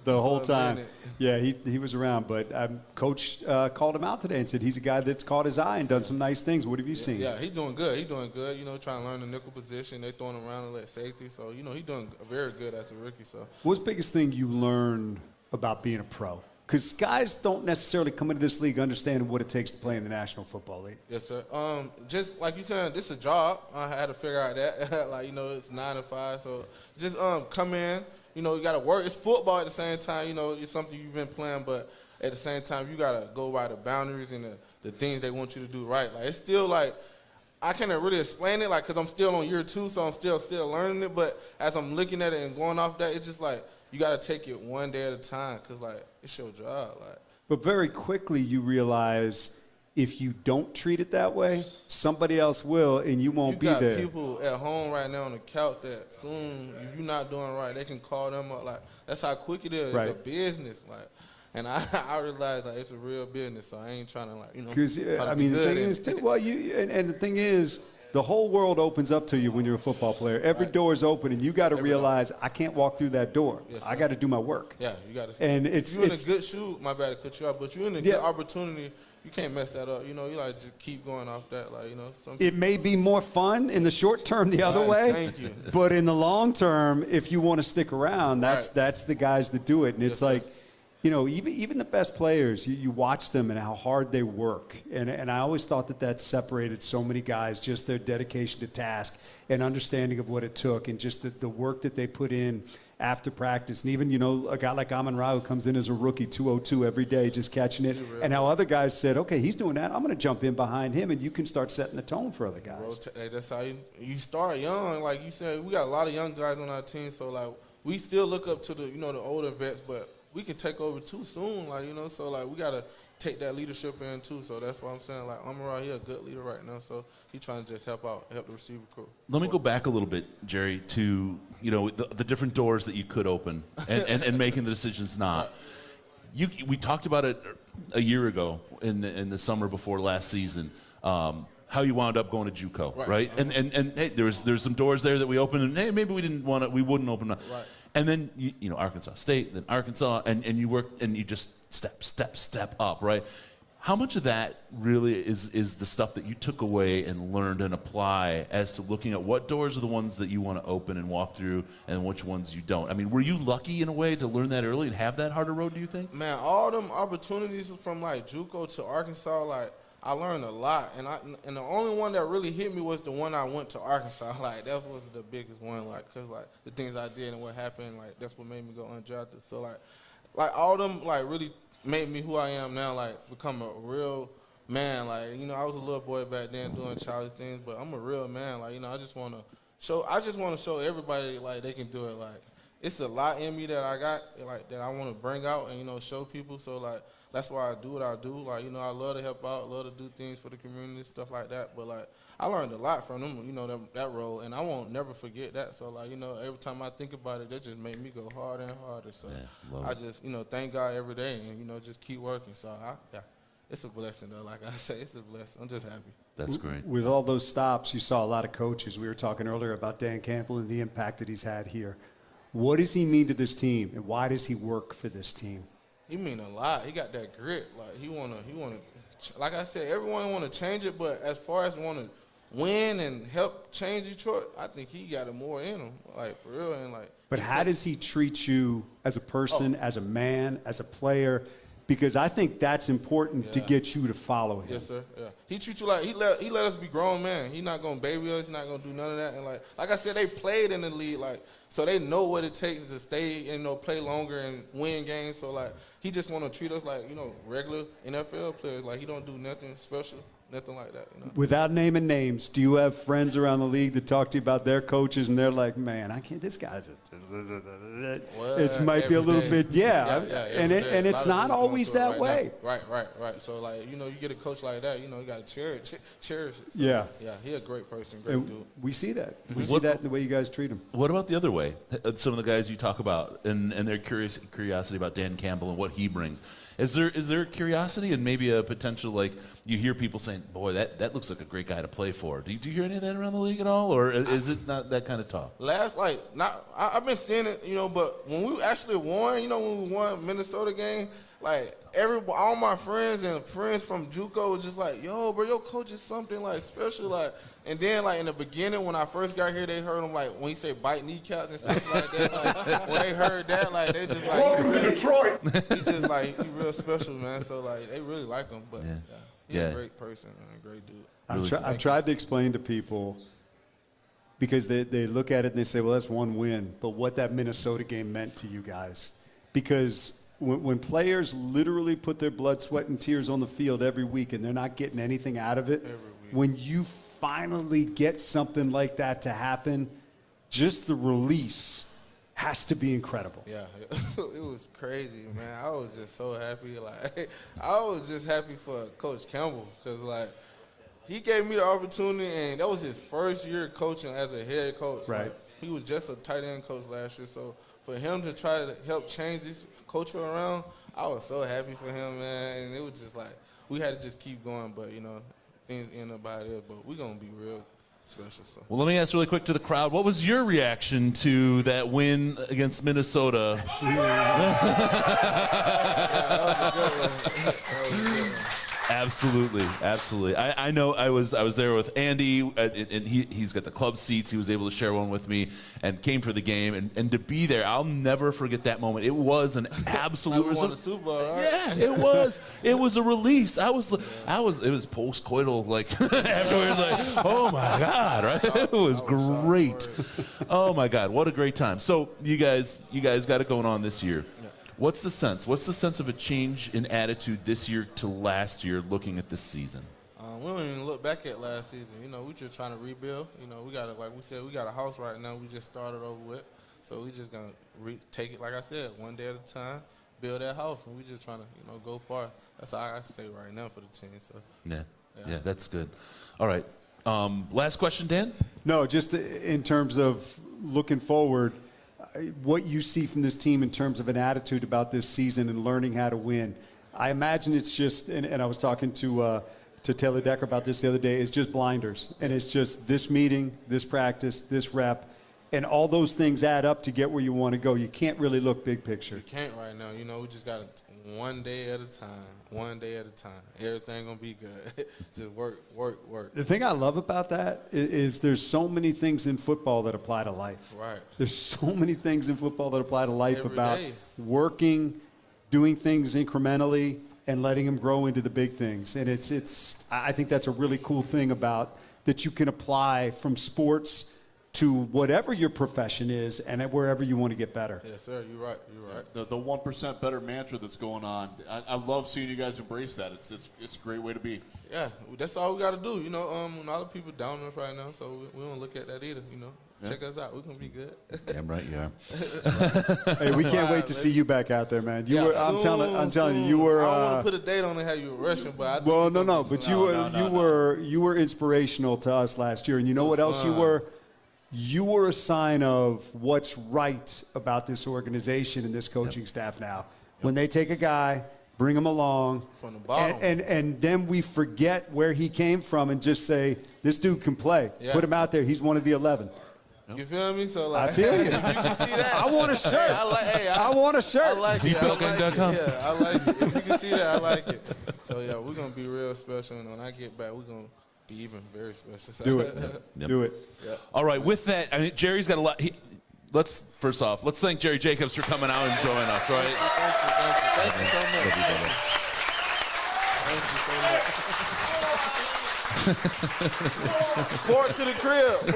the whole time. Yeah, he was around. But Coach called him out today and said he's a guy that's caught his eye and done some nice things. What have you seen? Yeah, he's doing good. He's doing good. You know, trying to learn the nickel position. They throwing him around at safety. So, you know, he's doing very good as a rookie. So, what's the biggest thing you learned about being a pro? Because guys don't necessarily come into this league understanding what it takes to play in the National Football League. Yes, sir. Just like you said, this is a job. I had to figure out that. Like, you know, it's 9 to 5. So just come in. You know, you got to work. It's football at the same time. You know, it's something you've been playing, but at the same time, you got to go by the boundaries and the things they want you to do right. Like, it's still like, I can't really explain it, like, because I'm still on year 2, so I'm still learning it. But as I'm looking at it and going off that, it's just like, you got to take it one day at a time because, like, it's your job. Like. But very quickly you realize if you don't treat it that way, somebody else will, and you won't be there. You got people at home right now on the couch that soon, if you're not doing right, they can call them up. Like, that's how quick it is. Right. It's a business. Like, and I realize, like, it's a real business, so I ain't trying to, like, you know. Because, I mean, the thing is, too, well, and the thing is, the whole world opens up to you when you're a football player. Every door is open, and you got to realize I can't walk through that door. Yes, I got to do my work. Yeah, you got to. And you're in a good shoe. My bad to cut you off, but you're in a good opportunity. You can't mess that up. You know, you like just keep going off that. Like, you know, it may be more fun in the short term the other way. Thank you. But in the long term, if you want to stick around, that's the guys that do it. And it's like, you know, even the best players, you watch them and how hard they work. And I always thought that separated so many guys, just their dedication to task and understanding of what it took and just the work that they put in after practice. And even, you know, a guy like Amon Ra who comes in as a rookie, 202 every day, just catching it. And how other guys said, okay, he's doing that. I'm going to jump in behind him, and you can start setting the tone for other guys. That's how you start young. Like you said, we got a lot of young guys on our team. So, like, we still look up to the, you know, the older vets, but we can take over too soon, like, you know, so, like, we got to take that leadership in, too. So that's why I'm saying, like, Amara, he a good leader right now, so he trying to just help the receiver crew. Let me go back a little bit, Jerry, to, you know, the different doors that you could open and making the decisions not. We talked about it a year ago in the summer before last season, how you wound up going to JUCO, right? And hey, there's some doors there that we opened, and hey, maybe we wouldn't open up. Right. And then you know, Arkansas State, then Arkansas, and you work and you just step up, right? How much of that really is the stuff that you took away and learned and apply as to looking at what doors are the ones that you want to open and walk through and which ones you don't? I mean, were you lucky in a way to learn that early and have that harder road, do you think? Man, all them opportunities from, like, JUCO to Arkansas, like, I learned a lot, and the only one that really hit me was the one I went to Arkansas. Like, that was the biggest one, like, cause, like, the things I did and what happened, like, that's what made me go undrafted. So, like all them, like, really made me who I am now, like, become a real man. Like, you know, I was a little boy back then doing childish things, but I'm a real man. Like, you know, I just want to show everybody, like, they can do it. Like, it's a lot in me that I got, like, that I want to bring out and, you know, show people. So, like, that's why I do what I do. Like, you know, I love to help out, love to do things for the community, stuff like that. But, like, I learned a lot from them, you know, that role, and I won't never forget that. So, like, you know, every time I think about it, that just made me go harder and harder. So, I just, you know, thank God every day and, you know, just keep working. So, it's a blessing, though. Like I say, it's a blessing. I'm just happy. That's great. With all those stops, you saw a lot of coaches. We were talking earlier about Dan Campbell and the impact that he's had here. What does he mean to this team, and why does he work for this team? He mean a lot. He got that grit. Like, he wanna. Like I said, everyone want to change it, but as far as want to win and help change Detroit, I think he got it more in him. Like, for real, and like. But how does he treat you as a person, as a man, as a player? Because I think that's important to get you to follow him. Yes, sir. Yeah. He treats you like he let us be grown men. He not gonna baby us. He not gonna do none of that. And like I said, they played in the league. Like, So they know what it takes to stay and play longer and win games. So like he just want to treat us like regular NFL players. Like he don't do nothing special, nothing like that. Without naming names, do you have friends around the league that talk to you about their coaches and they're like, man, I can't. This guy's it might be a little bit, and it's not always that way. Right. So like you get a coach like that, you got to cherish it. So, yeah, he a great person, great dude. We see that. We see that in the way you guys treat him. What about the other way? Some of the guys you talk about and their curiosity about Dan Campbell and what he brings. Is there curiosity and maybe a potential, like you hear people saying, boy, that looks like a great guy to play for. Do you hear any of that around the league at all, or is it not that kind of talk? I've been seeing it, but when we actually won, when we won Minnesota game, like all my friends and friends from JUCO was just like, yo, bro, your coach is something like special, like. And then, like, in the beginning, when I first got here, they heard him, like, when he said bite kneecaps and stuff like that. Like, when they heard that, like, they just like, welcome to Detroit. He's just like, he real special, man. So, like, they really like him. But, he's a great person, man, a great dude. I've tried to explain to people, because they look at it and they say, well, that's one win. But what that Minnesota game meant to you guys. Because when players literally put their blood, sweat, and tears on the field every week and they're not getting anything out of it, when you finally get something like that to happen, just the release has to be incredible. Yeah, it was crazy, man. I was just so happy. Like, I was just happy for Coach Campbell because, like, he gave me the opportunity, and that was his first year coaching as a head coach. Right. Like, he was just a tight end coach last year, so for him to try to help change this culture around, I was so happy for him, man. And it was just like we had to just keep going, but things end up by there. But we're gonna be real special. So. Well, let me ask really quick to the crowd. What was your reaction to that win against Minnesota? Absolutely. I know I was there with Andy, and he's got the club seats. He was able to share one with me and came for the game. And to be there, I'll never forget that moment. It was an absolute. We won the Super Bowl, right? Yeah, it was. It was a release. It was post-coital, like afterwards, like, oh my God, right? It was great. Oh my God, what a great time. So you guys got it going on this year. What's the sense? What's the sense of a change in attitude this year to last year looking at this season? We don't even look back at last season. We just trying to rebuild. We got like we said, we got a house right now. We just started over with. So we just going to take it, like I said, one day at a time, build that house. And we just trying to, go far. That's all I say right now for the team. So Yeah, that's good. All right. Last question, Dan? No, just in terms of looking forward, what you see from this team in terms of an attitude about this season and learning how to win. I imagine it's just, and I was talking to Taylor Decker about this the other day, it's just blinders. And it's just this meeting, this practice, this rep, and all those things add up to get where you want to go. You can't really look big picture. You can't right now. We just got to one day at a time. One day at a time. Everything going to be good. Just work. The thing I love about that is there's so many things in football that apply to life. Right. There's so many things in football that apply to life Every about day. working, doing things incrementally, and letting them grow into the big things. And I think that's a really cool thing about that you can apply from sports to whatever your profession is and wherever you want to get better. Yes, sir. You're right. The 1% better mantra that's going on. I love seeing you guys embrace that. It's a great way to be. Yeah, that's all we got to do. A lot of people down us right now, so we don't look at that either. Check us out. We're gonna be good. Damn right you are. Hey, we can't wait to see you back out there, man. I'm telling you, you were. I don't want to put a date on it how you were rushing, but I think well, no. But you were inspirational to us last year, and you know what else you were? You were a sign of what's right about this organization and this coaching staff now. When they take a guy, bring him along, from the bottom, and then we forget where he came from and just say, this dude can play. Yeah. Put him out there. He's one of the 11. You feel me? So like, I feel you. If you can see that, I want a shirt. I want a shirt. I like it. ZBelkin.com. Yeah, I like it. If you can see that, I like it. So yeah, we're gonna be real special, and when I get back, we're gonna be even very special. So, Do it. Yep. Do it. All right, with that, Jerry's got a lot. Let's thank Jerry Jacobs for coming out and joining us, right? Thank you so much. Thank you so much. Forward to the crib.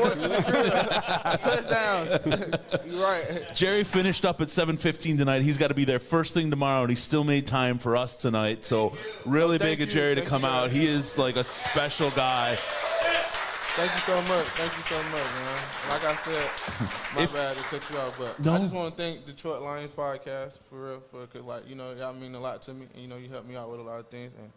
Touchdowns. You're right. Jerry finished up at 7:15 tonight. He's got to be there first thing tomorrow, and he still made time for us tonight. So really big of Jerry to come out. He is like a special guy. Thank you so much. Thank you so much, man. Like I said, my bad to cut you off, but No. I just want to thank Detroit Lions podcast for real, cause like y'all mean a lot to me, and you helped me out with a lot of things, and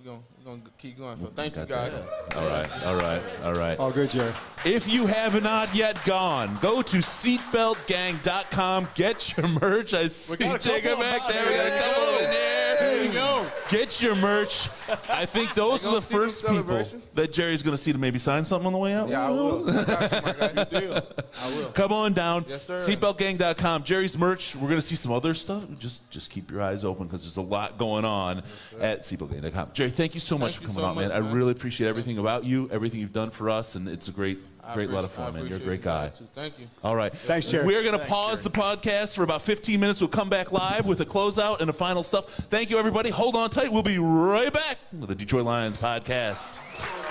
we're gonna keep going. So thank you guys. All right. All good, Jerry. If you have not yet gone, go to seatbeltgang.com. Get your merch. I see Jacob back there. We got a couple in there. There you go. Get your merch. I think those are the see them first people celebrations? that Jerry's going to see to maybe sign something on the way out. Yeah, I will. I got you, my guy. Good deal. I will. Come on down. Yes, sir. Seatbeltgang.com. Jerry's merch. We're going to see some other stuff. Just keep your eyes open because there's a lot going on at seatbeltgang.com. Jerry, thank you so much for Thank you coming so out, man. much, I man. really appreciate everything about you, everything you've done for us, and it's a great lot of fun, man. You're a great guy. Thank you. All right. Thanks, Jerry. We're going to pause the podcast for about 15 minutes. We'll come back live with a closeout and a final stuff. Thank you, everybody. Hold on tight. We'll be right back with the Detroit Lions podcast.